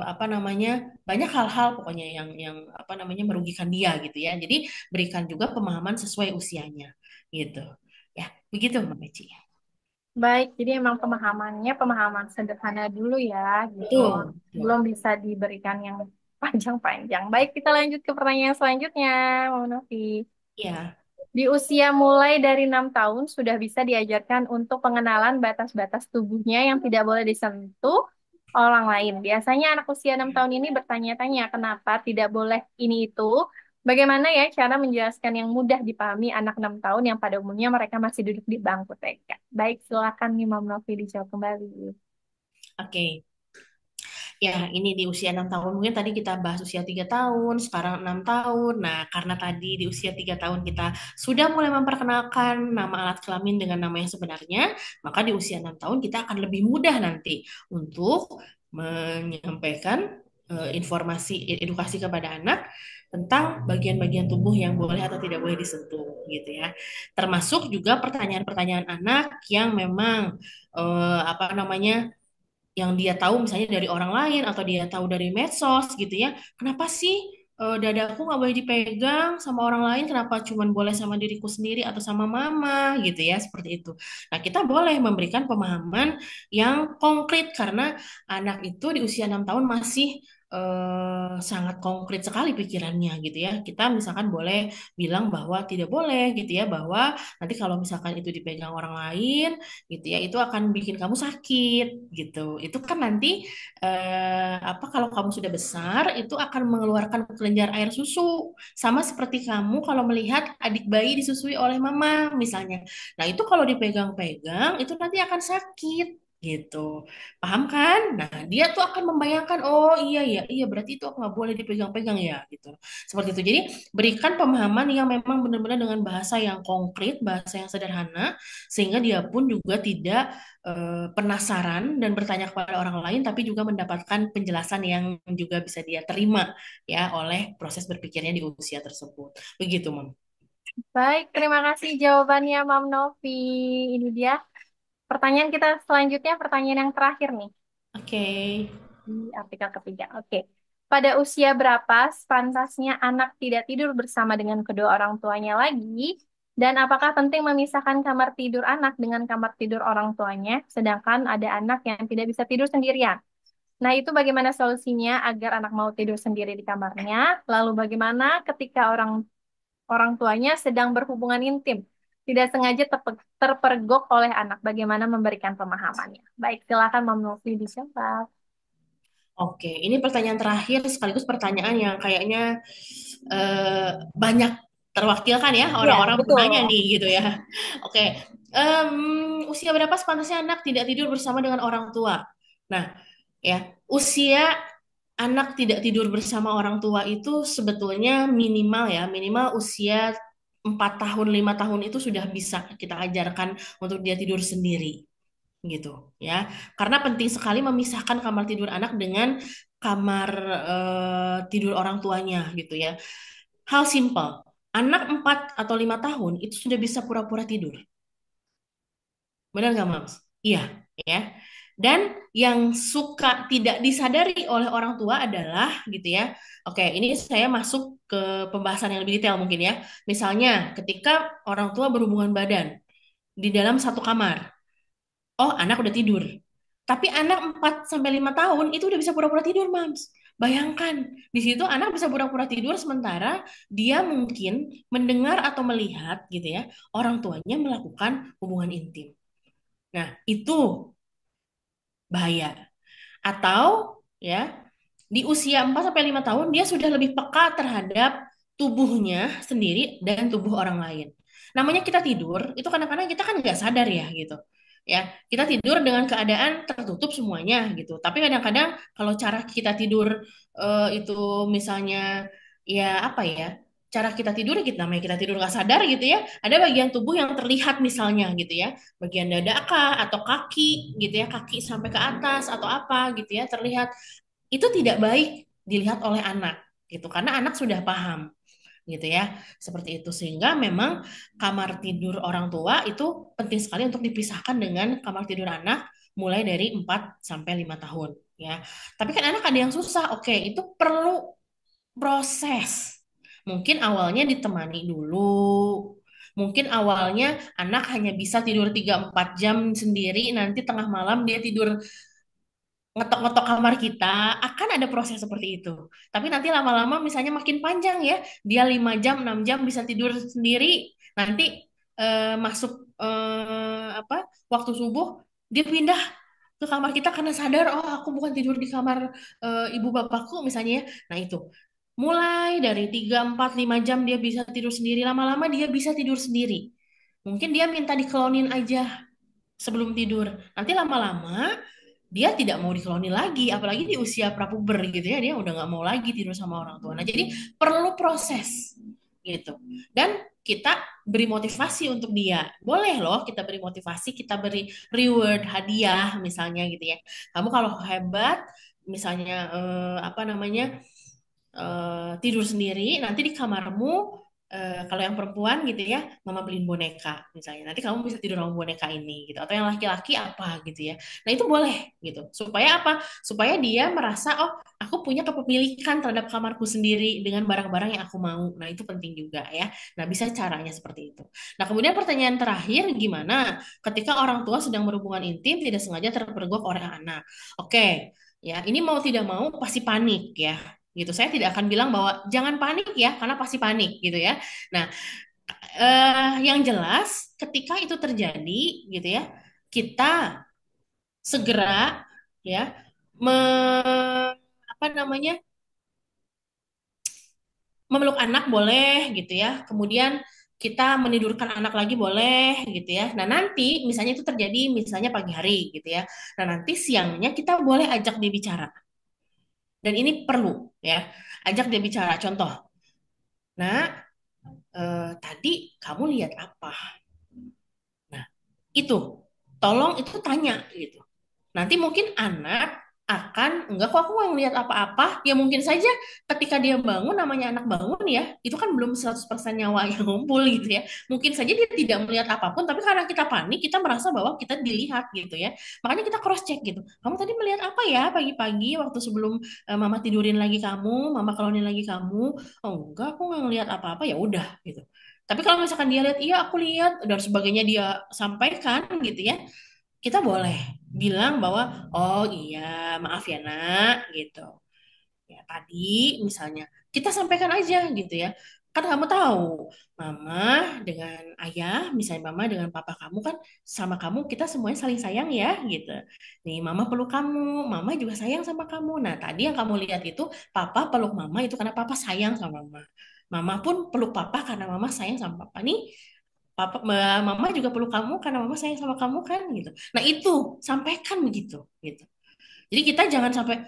apa namanya, banyak hal-hal pokoknya yang apa namanya merugikan dia gitu ya. Jadi berikan juga pemahaman sesuai usianya gitu ya, begitu Mbak Meci. Baik, jadi emang pemahamannya pemahaman sederhana dulu ya, gitu. Betul, betul. Belum bisa diberikan yang panjang-panjang. Baik, kita lanjut ke pertanyaan selanjutnya, Mama Novi. Ya. Di usia mulai dari 6 tahun sudah bisa diajarkan untuk pengenalan batas-batas tubuhnya yang tidak boleh disentuh orang lain. Biasanya anak usia 6 tahun ini bertanya-tanya kenapa tidak boleh ini itu. Bagaimana ya cara menjelaskan yang mudah dipahami anak 6 tahun yang pada umumnya mereka masih duduk di bangku TK. Baik, silakan nih Mam Novi dijawab kembali. Oke. Ya, ini di usia 6 tahun. Mungkin tadi kita bahas usia 3 tahun, sekarang 6 tahun. Nah, karena tadi di usia 3 tahun kita sudah mulai memperkenalkan nama alat kelamin dengan nama yang sebenarnya, maka di usia 6 tahun kita akan lebih mudah nanti untuk menyampaikan informasi edukasi kepada anak tentang bagian-bagian tubuh yang boleh atau tidak boleh disentuh gitu ya. Termasuk juga pertanyaan-pertanyaan anak yang memang apa namanya, yang dia tahu misalnya dari orang lain atau dia tahu dari medsos gitu ya. Kenapa sih dadaku nggak boleh dipegang sama orang lain? Kenapa cuman boleh sama diriku sendiri atau sama mama gitu ya, seperti itu. Nah, kita boleh memberikan pemahaman yang konkret karena anak itu di usia 6 tahun masih sangat konkret sekali pikirannya gitu ya. Kita misalkan boleh bilang bahwa tidak boleh gitu ya, bahwa nanti kalau misalkan itu dipegang orang lain gitu ya, itu akan bikin kamu sakit gitu. Itu kan nanti apa, kalau kamu sudah besar itu akan mengeluarkan kelenjar air susu, sama seperti kamu kalau melihat adik bayi disusui oleh mama misalnya. Nah, itu kalau dipegang-pegang itu nanti akan sakit gitu. Paham kan? Nah, dia tuh akan membayangkan, oh iya iya iya berarti itu aku nggak boleh dipegang-pegang ya gitu. Seperti itu. Jadi berikan pemahaman yang memang benar-benar dengan bahasa yang konkret, bahasa yang sederhana, sehingga dia pun juga tidak penasaran dan bertanya kepada orang lain, tapi juga mendapatkan penjelasan yang juga bisa dia terima ya oleh proses berpikirnya di usia tersebut. Begitu, Mam. Baik, terima kasih jawabannya Mam Novi. Ini dia pertanyaan kita selanjutnya, pertanyaan yang terakhir nih. Oke. Di artikel ketiga. Oke. Pada usia berapa sepantasnya anak tidak tidur bersama dengan kedua orang tuanya lagi? Dan apakah penting memisahkan kamar tidur anak dengan kamar tidur orang tuanya, sedangkan ada anak yang tidak bisa tidur sendirian? Nah, itu bagaimana solusinya agar anak mau tidur sendiri di kamarnya? Lalu bagaimana ketika orang orang tuanya sedang berhubungan intim, tidak sengaja terpergok oleh anak? Bagaimana memberikan pemahamannya? Baik, silakan Mam Novi dijawab. Oke, ini pertanyaan terakhir sekaligus pertanyaan yang kayaknya banyak terwakilkan ya Ya, orang-orang betul. menanya nih gitu ya. Oke, usia berapa sepantasnya anak tidak tidur bersama dengan orang tua? Nah, ya, usia anak tidak tidur bersama orang tua itu sebetulnya minimal ya, minimal usia 4 tahun, 5 tahun itu sudah bisa kita ajarkan untuk dia tidur sendiri gitu ya. Karena penting sekali memisahkan kamar tidur anak dengan kamar tidur orang tuanya gitu ya. Hal simpel, anak 4 atau 5 tahun itu sudah bisa pura-pura tidur. Benar nggak, Mams? Iya, ya. Dan yang suka tidak disadari oleh orang tua adalah gitu ya. Oke, ini saya masuk ke pembahasan yang lebih detail mungkin ya. Misalnya ketika orang tua berhubungan badan di dalam satu kamar. Oh, anak udah tidur. Tapi anak 4 sampai 5 tahun itu udah bisa pura-pura tidur, Mams. Bayangkan, di situ anak bisa pura-pura tidur sementara dia mungkin mendengar atau melihat gitu ya, orang tuanya melakukan hubungan intim. Nah, itu bahaya. Atau ya, di usia 4 sampai 5 tahun dia sudah lebih peka terhadap tubuhnya sendiri dan tubuh orang lain. Namanya kita tidur, itu kadang-kadang kita kan nggak sadar ya gitu. Ya, kita tidur dengan keadaan tertutup semuanya gitu. Tapi kadang-kadang kalau cara kita tidur itu misalnya ya apa ya? Cara kita tidur kita namanya kita tidur nggak sadar gitu ya. Ada bagian tubuh yang terlihat misalnya gitu ya, bagian dada kah atau kaki gitu ya, kaki sampai ke atas atau apa gitu ya terlihat, itu tidak baik dilihat oleh anak gitu karena anak sudah paham gitu ya seperti itu, sehingga memang kamar tidur orang tua itu penting sekali untuk dipisahkan dengan kamar tidur anak mulai dari 4 sampai 5 tahun ya. Tapi kan anak ada yang susah, oke itu perlu proses. Mungkin awalnya ditemani dulu. Mungkin awalnya anak hanya bisa tidur 3-4 jam sendiri, nanti tengah malam dia tidur ngetok-ngetok kamar kita, akan ada proses seperti itu. Tapi nanti lama-lama misalnya makin panjang ya, dia 5 jam, 6 jam bisa tidur sendiri, nanti masuk apa waktu subuh, dia pindah ke kamar kita karena sadar, oh aku bukan tidur di kamar ibu bapakku misalnya ya. Nah itu, mulai dari 3 4 5 jam dia bisa tidur sendiri, lama-lama dia bisa tidur sendiri. Mungkin dia minta dikelonin aja sebelum tidur. Nanti lama-lama dia tidak mau dikelonin lagi, apalagi di usia prapuber gitu ya, dia udah nggak mau lagi tidur sama orang tua. Nah, jadi perlu proses gitu. Dan kita beri motivasi untuk dia. Boleh loh kita beri motivasi, kita beri reward, hadiah misalnya gitu ya. Kamu kalau hebat, misalnya apa namanya tidur sendiri, nanti di kamarmu kalau yang perempuan gitu ya, mama beliin boneka misalnya. Nanti kamu bisa tidur sama boneka ini gitu. Atau yang laki-laki apa gitu ya. Nah, itu boleh gitu. Supaya apa? Supaya dia merasa oh, aku punya kepemilikan terhadap kamarku sendiri dengan barang-barang yang aku mau. Nah, itu penting juga ya. Nah, bisa caranya seperti itu. Nah, kemudian pertanyaan terakhir, gimana ketika orang tua sedang berhubungan intim tidak sengaja terpergok oleh anak? Oke, ya, ini mau tidak mau pasti panik ya gitu. Saya tidak akan bilang bahwa jangan panik ya, karena pasti panik gitu ya. Nah, yang jelas ketika itu terjadi gitu ya, kita segera ya me, apa namanya memeluk anak boleh gitu ya. Kemudian kita menidurkan anak lagi boleh gitu ya. Nah, nanti misalnya itu terjadi misalnya pagi hari gitu ya. Nah, nanti siangnya kita boleh ajak dia bicara. Dan ini perlu ya. Ajak dia bicara. Contoh, nah tadi kamu lihat apa? Nah, itu tolong itu tanya gitu. Nanti mungkin anak akan enggak kok aku nggak ngeliat apa-apa. Ya mungkin saja ketika dia bangun, namanya anak bangun ya, itu kan belum 100% nyawa yang ngumpul gitu ya. Mungkin saja dia tidak melihat apapun, tapi karena kita panik, kita merasa bahwa kita dilihat gitu ya. Makanya kita cross check gitu. Kamu tadi melihat apa ya pagi-pagi waktu sebelum mama tidurin lagi kamu, mama kalonin lagi kamu? Oh enggak, aku nggak ngelihat apa-apa, ya udah gitu. Tapi kalau misalkan dia lihat, iya aku lihat dan sebagainya dia sampaikan gitu ya, kita boleh bilang bahwa oh iya maaf ya nak gitu ya, tadi misalnya kita sampaikan aja gitu ya, kan kamu tahu mama dengan ayah, misalnya mama dengan papa kamu kan sama kamu, kita semuanya saling sayang ya gitu. Nih mama peluk kamu, mama juga sayang sama kamu. Nah tadi yang kamu lihat itu papa peluk mama itu karena papa sayang sama mama, mama pun peluk papa karena mama sayang sama papa. Nih mama juga peluk kamu karena mama sayang sama kamu kan gitu. Nah itu sampaikan begitu gitu. Jadi kita jangan sampai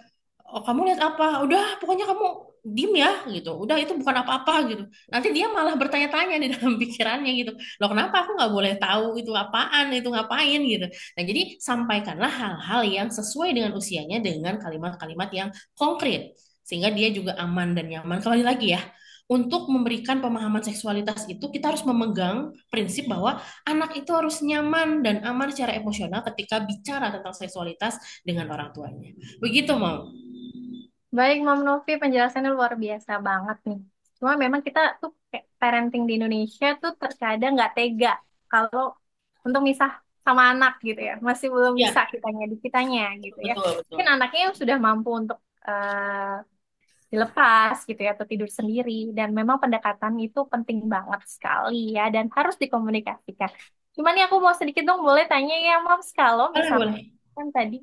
oh kamu lihat apa? Udah pokoknya kamu diem ya gitu. Udah itu bukan apa-apa gitu. Nanti dia malah bertanya-tanya di dalam pikirannya gitu. Loh kenapa aku nggak boleh tahu itu apaan, itu ngapain gitu. Nah jadi sampaikanlah hal-hal yang sesuai dengan usianya dengan kalimat-kalimat yang konkret sehingga dia juga aman dan nyaman. Kembali lagi ya, untuk memberikan pemahaman seksualitas itu kita harus memegang prinsip bahwa anak itu harus nyaman dan aman secara emosional ketika bicara tentang seksualitas dengan orang tuanya. Begitu, Mam. Baik, Mam Novi, penjelasannya luar biasa banget nih. Cuma memang kita tuh kayak parenting di Indonesia tuh terkadang nggak tega kalau untuk misah sama anak gitu ya, masih belum bisa Ya, kitanya di kitanya gitu ya. betul, Mungkin betul. anaknya yang sudah mampu untuk dilepas gitu ya atau tidur sendiri dan memang pendekatan itu penting banget sekali ya dan harus dikomunikasikan. Cuman nih aku mau sedikit dong boleh tanya ya Moms kalau Boleh, misalnya boleh. kan tadi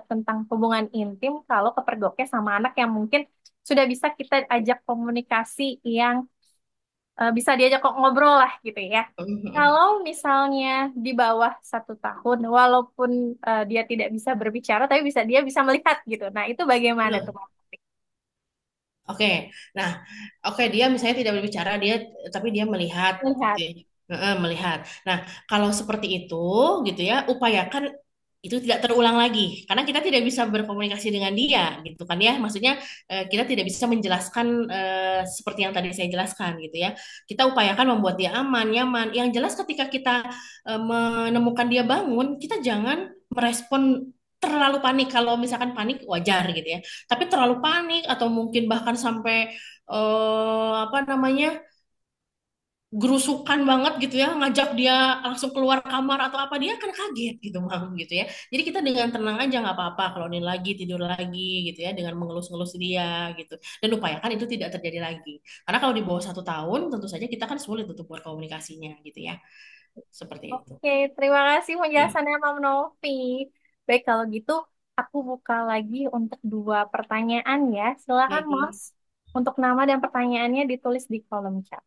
tentang hubungan intim kalau kepergoknya sama anak yang mungkin sudah bisa kita ajak komunikasi yang bisa diajak kok ngobrol lah gitu ya. Mhm. Kalau misalnya di bawah 1 tahun, walaupun dia tidak bisa berbicara, tapi dia bisa melihat gitu. Nah itu bagaimana tuh? Betul. Oke, nah, oke dia misalnya tidak berbicara, tapi dia melihat, gitu Melihat. ya. Melihat. Nah, kalau seperti itu, gitu ya, upayakan itu tidak terulang lagi, karena kita tidak bisa berkomunikasi dengan dia, gitu kan ya. Maksudnya kita tidak bisa menjelaskan seperti yang tadi saya jelaskan, gitu ya. Kita upayakan membuat dia aman, nyaman. Yang jelas ketika kita menemukan dia bangun, kita jangan merespon terlalu panik. Kalau misalkan panik wajar gitu ya. Tapi terlalu panik atau mungkin bahkan sampai apa namanya gerusukan banget gitu ya, ngajak dia langsung keluar kamar atau apa dia akan kaget gitu mam gitu ya. Jadi kita dengan tenang aja nggak apa-apa kalau dia lagi tidur lagi gitu ya dengan mengelus-ngelus dia gitu. Dan upayakan itu tidak terjadi lagi. Karena kalau di bawah 1 tahun tentu saja kita kan sulit untuk berkomunikasinya gitu ya. Seperti itu. Oke, terima kasih Ya. penjelasannya Mam Novi. Baik, kalau gitu aku buka lagi untuk 2 pertanyaan ya. Silakan Mhm. Mas, untuk nama dan pertanyaannya ditulis di kolom chat.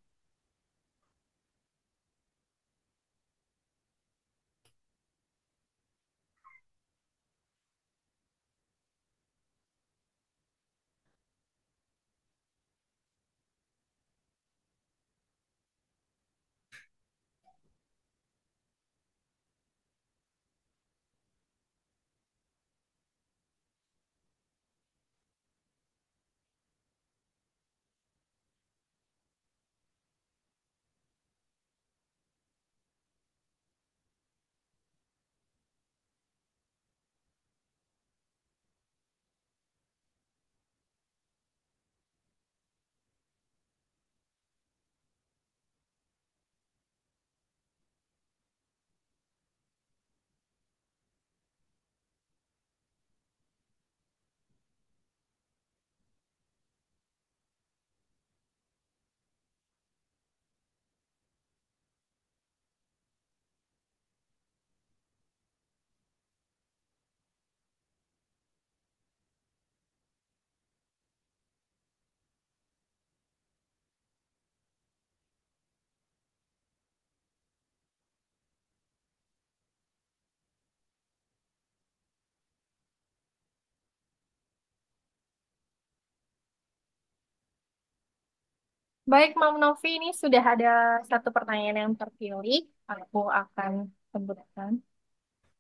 Baik, Mam Novi, ini sudah ada 1 pertanyaan yang terpilih. Aku akan sebutkan.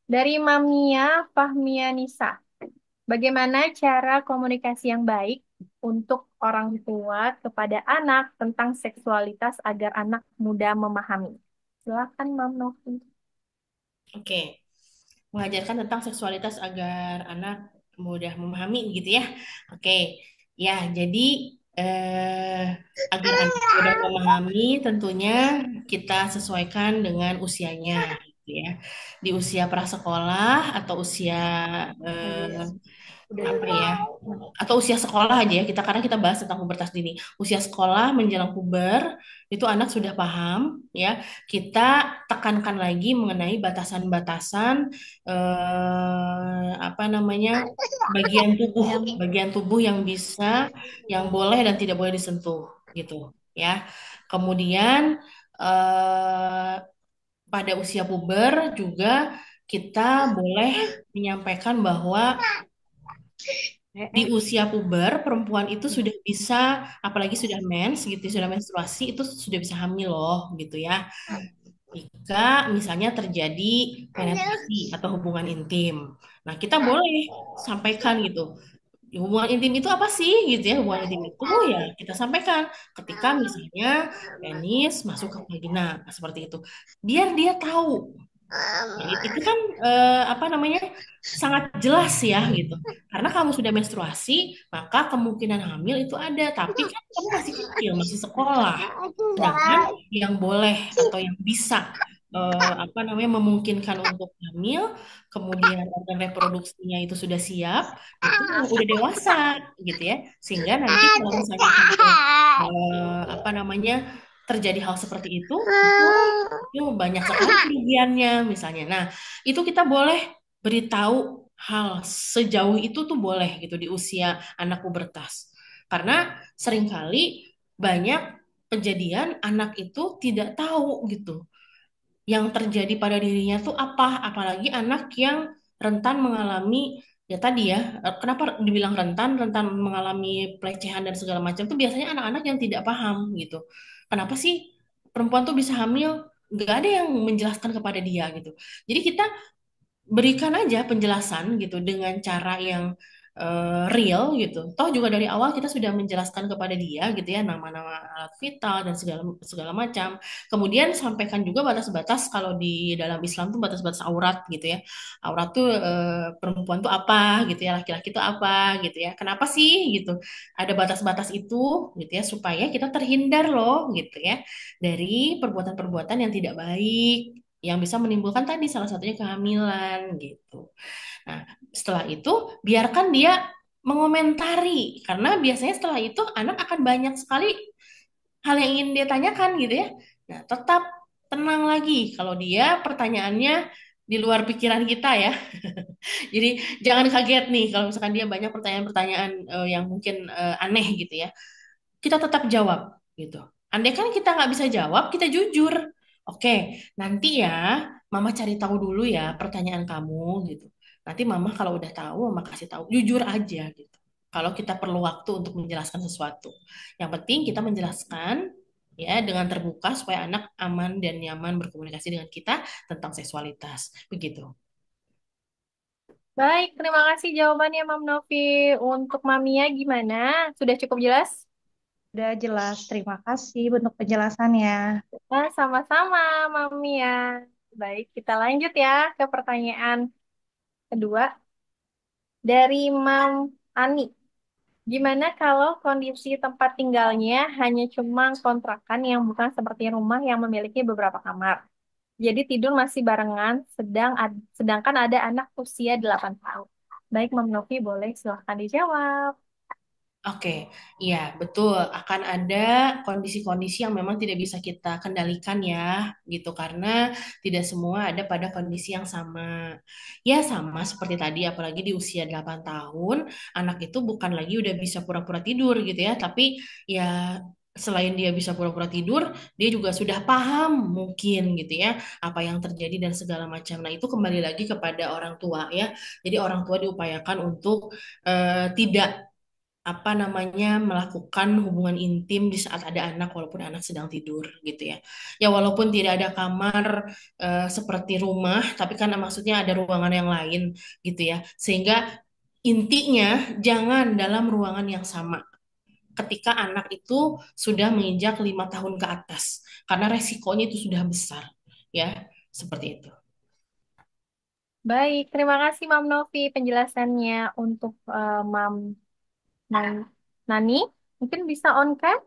Dari Mamnia Fahmianisa. Bagaimana cara komunikasi yang baik untuk orang tua kepada anak tentang seksualitas agar anak mudah memahami? Silakan, Mam Novi. Oke. Mengajarkan tentang seksualitas agar anak mudah memahami gitu ya. Oke, ya jadi eh, agar anak mudah memahami tentunya kita sesuaikan dengan usianya gitu ya. Di usia prasekolah atau usia eh, apa ya atau usia sekolah aja ya kita karena kita bahas tentang pubertas dini usia sekolah menjelang puber itu anak sudah paham ya kita tekankan lagi mengenai batasan-batasan apa namanya bagian tubuh yang bisa yang boleh dan tidak boleh disentuh gitu ya kemudian eh, pada usia puber juga kita boleh menyampaikan bahwa di usia puber perempuan itu sudah bisa apalagi sudah mens gitu sudah menstruasi itu sudah bisa hamil loh gitu ya jika misalnya terjadi penetrasi atau hubungan intim nah kita boleh sampaikan gitu hubungan intim itu apa sih gitu ya hubungan intim itu ya kita sampaikan ketika misalnya penis masuk ke vagina seperti itu biar dia tahu ya, itu kan apa namanya sangat jelas ya gitu. Karena kamu sudah menstruasi, maka kemungkinan hamil itu ada. Tapi kan kamu masih kecil, masih sekolah. Sedangkan yang boleh atau yang bisa apa namanya memungkinkan untuk hamil, kemudian organ reproduksinya itu sudah siap, itu udah dewasa gitu ya. Sehingga nanti kalau misalnya sampai apa namanya terjadi hal seperti itu banyak sekali kerugiannya misalnya. Nah, itu kita boleh beritahu hal sejauh itu tuh boleh gitu di usia anak pubertas. Karena seringkali banyak kejadian anak itu tidak tahu gitu yang terjadi pada dirinya tuh apa, apalagi anak yang rentan mengalami ya tadi ya, kenapa dibilang rentan, rentan mengalami pelecehan dan segala macam tuh biasanya anak-anak yang tidak paham gitu. Kenapa sih perempuan tuh bisa hamil? Nggak ada yang menjelaskan kepada dia gitu. Jadi kita berikan aja penjelasan gitu dengan cara yang real gitu. Toh juga dari awal kita sudah menjelaskan kepada dia gitu ya nama-nama alat vital dan segala segala macam. Kemudian sampaikan juga batas-batas kalau di dalam Islam tuh batas-batas aurat gitu ya. Aurat tuh perempuan tuh apa gitu ya, laki-laki tuh apa gitu ya. Kenapa sih gitu? Ada batas-batas itu gitu ya supaya kita terhindar loh gitu ya dari perbuatan-perbuatan yang tidak baik yang bisa menimbulkan tadi salah satunya kehamilan gitu. Nah, setelah itu biarkan dia mengomentari karena biasanya setelah itu anak akan banyak sekali hal yang ingin dia tanyakan gitu ya. Nah, tetap tenang lagi kalau dia pertanyaannya di luar pikiran kita ya. Jadi jangan kaget nih kalau misalkan dia banyak pertanyaan-pertanyaan yang mungkin aneh gitu ya. Kita tetap jawab gitu. Andai kan kita nggak bisa jawab, kita jujur. Oke, nanti ya Mama cari tahu dulu ya pertanyaan kamu gitu. Nanti Mama kalau udah tahu, Mama kasih tahu. Jujur aja gitu. Kalau kita perlu waktu untuk menjelaskan sesuatu. Yang penting kita menjelaskan ya dengan terbuka supaya anak aman dan nyaman berkomunikasi dengan kita tentang seksualitas. Begitu. Baik, terima kasih jawabannya Mam Novi. Untuk Mamia gimana? Sudah cukup jelas? Udah jelas, terima kasih untuk penjelasannya. Nah, sama-sama Mamia. Baik, kita lanjut ya ke pertanyaan kedua dari Mam Ani. Gimana kalau kondisi tempat tinggalnya hanya cuma kontrakan yang bukan seperti rumah yang memiliki beberapa kamar? Jadi tidur masih barengan, sedangkan ada anak usia 8 tahun. Baik, Mam Novi, boleh silahkan dijawab. Oke, iya betul. Akan ada kondisi-kondisi yang memang tidak bisa kita kendalikan ya, gitu. Karena tidak semua ada pada kondisi yang sama. Ya sama seperti tadi, apalagi di usia 8 tahun, anak itu bukan lagi udah bisa pura-pura tidur gitu ya, tapi ya selain dia bisa pura-pura tidur, dia juga sudah paham mungkin gitu ya, apa yang terjadi dan segala macam. Nah itu kembali lagi kepada orang tua ya. Jadi orang tua diupayakan untuk tidak apa namanya melakukan hubungan intim di saat ada anak walaupun anak sedang tidur gitu ya. Ya walaupun tidak ada kamar seperti rumah, tapi kan maksudnya ada ruangan yang lain gitu ya. Sehingga intinya jangan dalam ruangan yang sama ketika anak itu sudah menginjak 5 tahun ke atas karena resikonya itu sudah besar ya seperti itu. Baik, terima kasih Mam Novi penjelasannya untuk Mam Nani. Mungkin bisa on cam?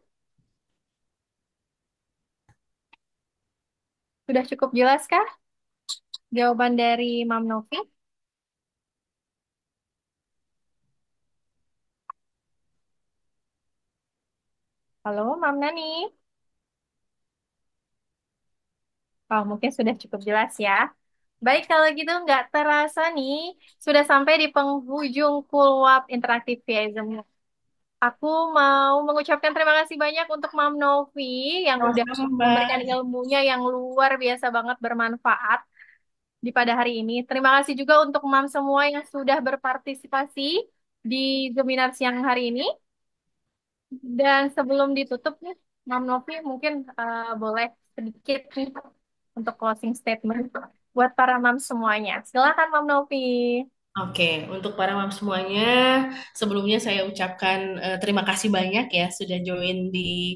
Sudah cukup jelas kah jawaban dari Mam Novi? Halo, Mam Nani. Oh, mungkin sudah cukup jelas ya. Baik, kalau gitu nggak terasa nih, sudah sampai di penghujung Kulwap Interaktif via Zoom. Aku mau mengucapkan terima kasih banyak untuk Mam Novi yang udah Sama-sama, memberikan Mbak. ilmunya yang luar biasa banget bermanfaat di pada hari ini. Terima kasih juga untuk Mam semua yang sudah berpartisipasi di Zoominar siang hari ini. Dan sebelum ditutup nih, Mam Novi mungkin boleh sedikit nih untuk closing statement buat para Mam semuanya. Silakan Mam Novi. Oke, untuk para mam semuanya, sebelumnya saya ucapkan terima kasih banyak ya sudah join di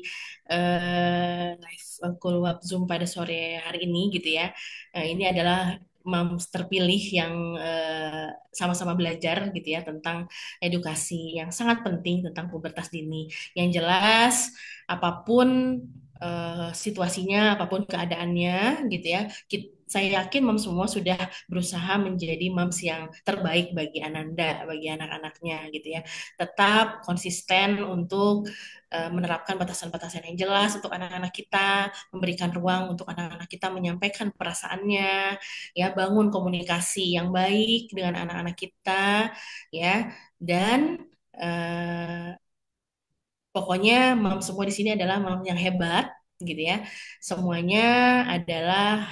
live Kulwab Zoom pada sore hari ini gitu ya. Ini adalah mams terpilih yang sama-sama belajar gitu ya tentang edukasi yang sangat penting tentang pubertas dini. Yang jelas, apapun situasinya, apapun keadaannya gitu ya. Saya yakin mams semua sudah berusaha menjadi mams yang terbaik bagi Ananda, bagi anak-anaknya gitu ya. Tetap konsisten untuk menerapkan batasan-batasan yang jelas untuk anak-anak kita, memberikan ruang untuk anak-anak kita menyampaikan perasaannya, ya, bangun komunikasi yang baik dengan anak-anak kita, ya, dan pokoknya mam semua di sini adalah mam yang hebat, gitu ya. Semuanya adalah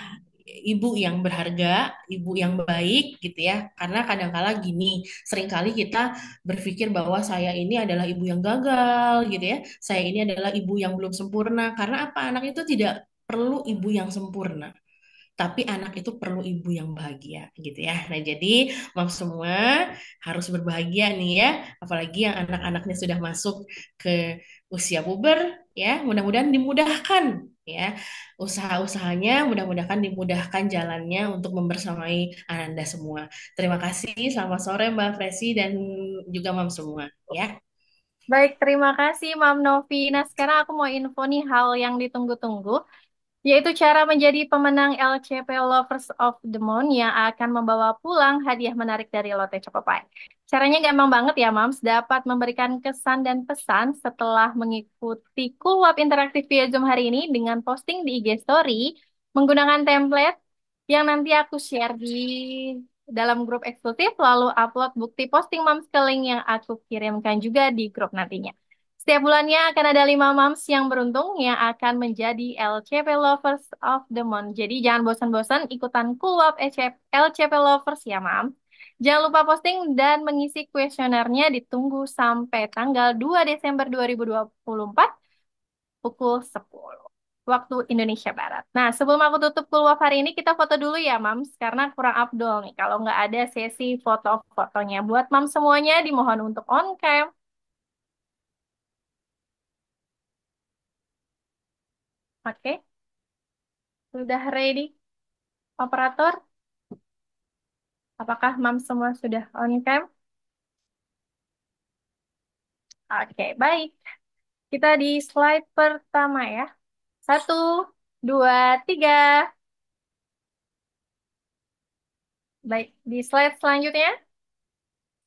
ibu yang berharga, ibu yang baik, gitu ya. Karena kadang-kala gini, seringkali kita berpikir bahwa saya ini adalah ibu yang gagal, gitu ya. Saya ini adalah ibu yang belum sempurna. Karena apa? Anak itu tidak perlu ibu yang sempurna. Tapi anak itu perlu ibu yang bahagia gitu ya. Nah, jadi mam semua harus berbahagia nih ya. Apalagi yang anak-anaknya sudah masuk ke usia puber ya. Mudah-mudahan dimudahkan ya. Usaha-usahanya mudah-mudahan dimudahkan jalannya untuk membersamai Ananda semua. Terima kasih. Selamat sore Mbak Presi dan juga mam semua ya. Baik, terima kasih Mam Novi. Nah, sekarang aku mau info nih hal yang ditunggu-tunggu, yaitu cara menjadi pemenang LCP Lovers of the Month yang akan membawa pulang hadiah menarik dari Lotte Chocopai. Caranya gampang banget ya, Mams. Dapat memberikan kesan dan pesan setelah mengikuti Cool Wap interaktif via Zoom hari ini dengan posting di IG Story menggunakan template yang nanti aku share di dalam grup eksklusif, lalu upload bukti posting Mams ke link yang aku kirimkan juga di grup nantinya. Setiap bulannya akan ada 5 moms yang beruntung yang akan menjadi LCP Lovers of the Month. Jadi jangan bosan-bosan ikutan Cool Wap LCP Lovers ya, Mam. Jangan lupa posting dan mengisi kuesionernya, ditunggu sampai tanggal 2 Desember 2024 pukul 10 waktu Indonesia Barat. Nah, sebelum aku tutup Cool Wap hari ini, kita foto dulu ya, Mams, karena kurang afdol nih kalau nggak ada sesi foto-fotonya. Buat Mams semuanya, dimohon untuk on cam. Oke. Sudah ready, operator? Apakah Mam semua sudah on cam? Oke, baik. Kita di slide pertama ya. 1, 2, 3. Baik, di slide selanjutnya.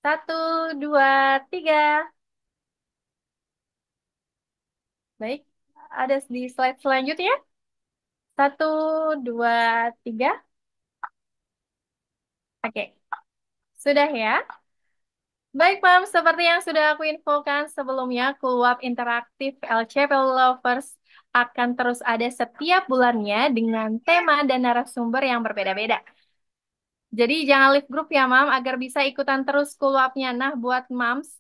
1, 2, 3. Baik, ada di slide selanjutnya. 1, 2, 3. Oke, sudah ya. Baik, Mam, seperti yang sudah aku infokan sebelumnya, Cool Wap interaktif LCP Lovers akan terus ada setiap bulannya dengan tema dan narasumber yang berbeda-beda. Jadi jangan leave grup ya, Mam, agar bisa ikutan terus Cool Wap-nya. Nah, buat Mams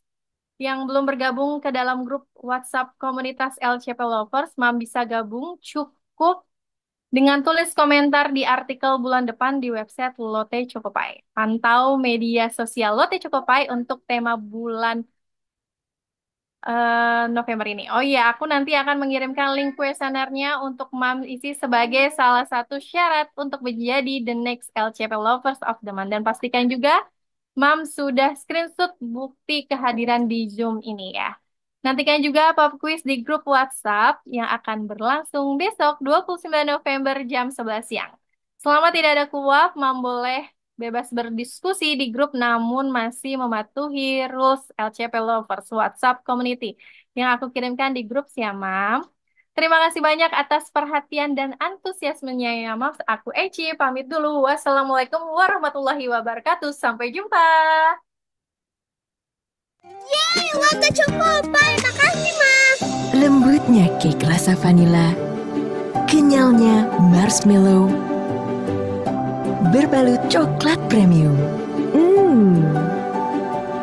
yang belum bergabung ke dalam grup WhatsApp komunitas LCP Lovers, Mam bisa gabung cukup dengan tulis komentar di artikel bulan depan di website Lotte Chocopai. Pantau media sosial Lotte Chocopai untuk tema bulan November ini. Oh iya, aku nanti akan mengirimkan link kuesionernya untuk Mam isi sebagai salah satu syarat untuk menjadi the next LCP Lovers of the Month. Dan pastikan juga Mam sudah screenshot bukti kehadiran di Zoom ini ya. Nantikan juga pop quiz di grup WhatsApp yang akan berlangsung besok 29 November jam 11 siang. Selama tidak ada kuap, Mam boleh bebas berdiskusi di grup namun masih mematuhi rules LCP Lovers WhatsApp Community yang aku kirimkan di grup ya, Mam. Terima kasih banyak atas perhatian dan antusiasmenya ya, Mam. Aku Eci, pamit dulu. Wassalamualaikum warahmatullahi wabarakatuh. Sampai jumpa. Yeay, Lotte Chocopai, makasih, Mam. Lembutnya cake rasa vanila, kenyalnya marshmallow, berbalut coklat premium.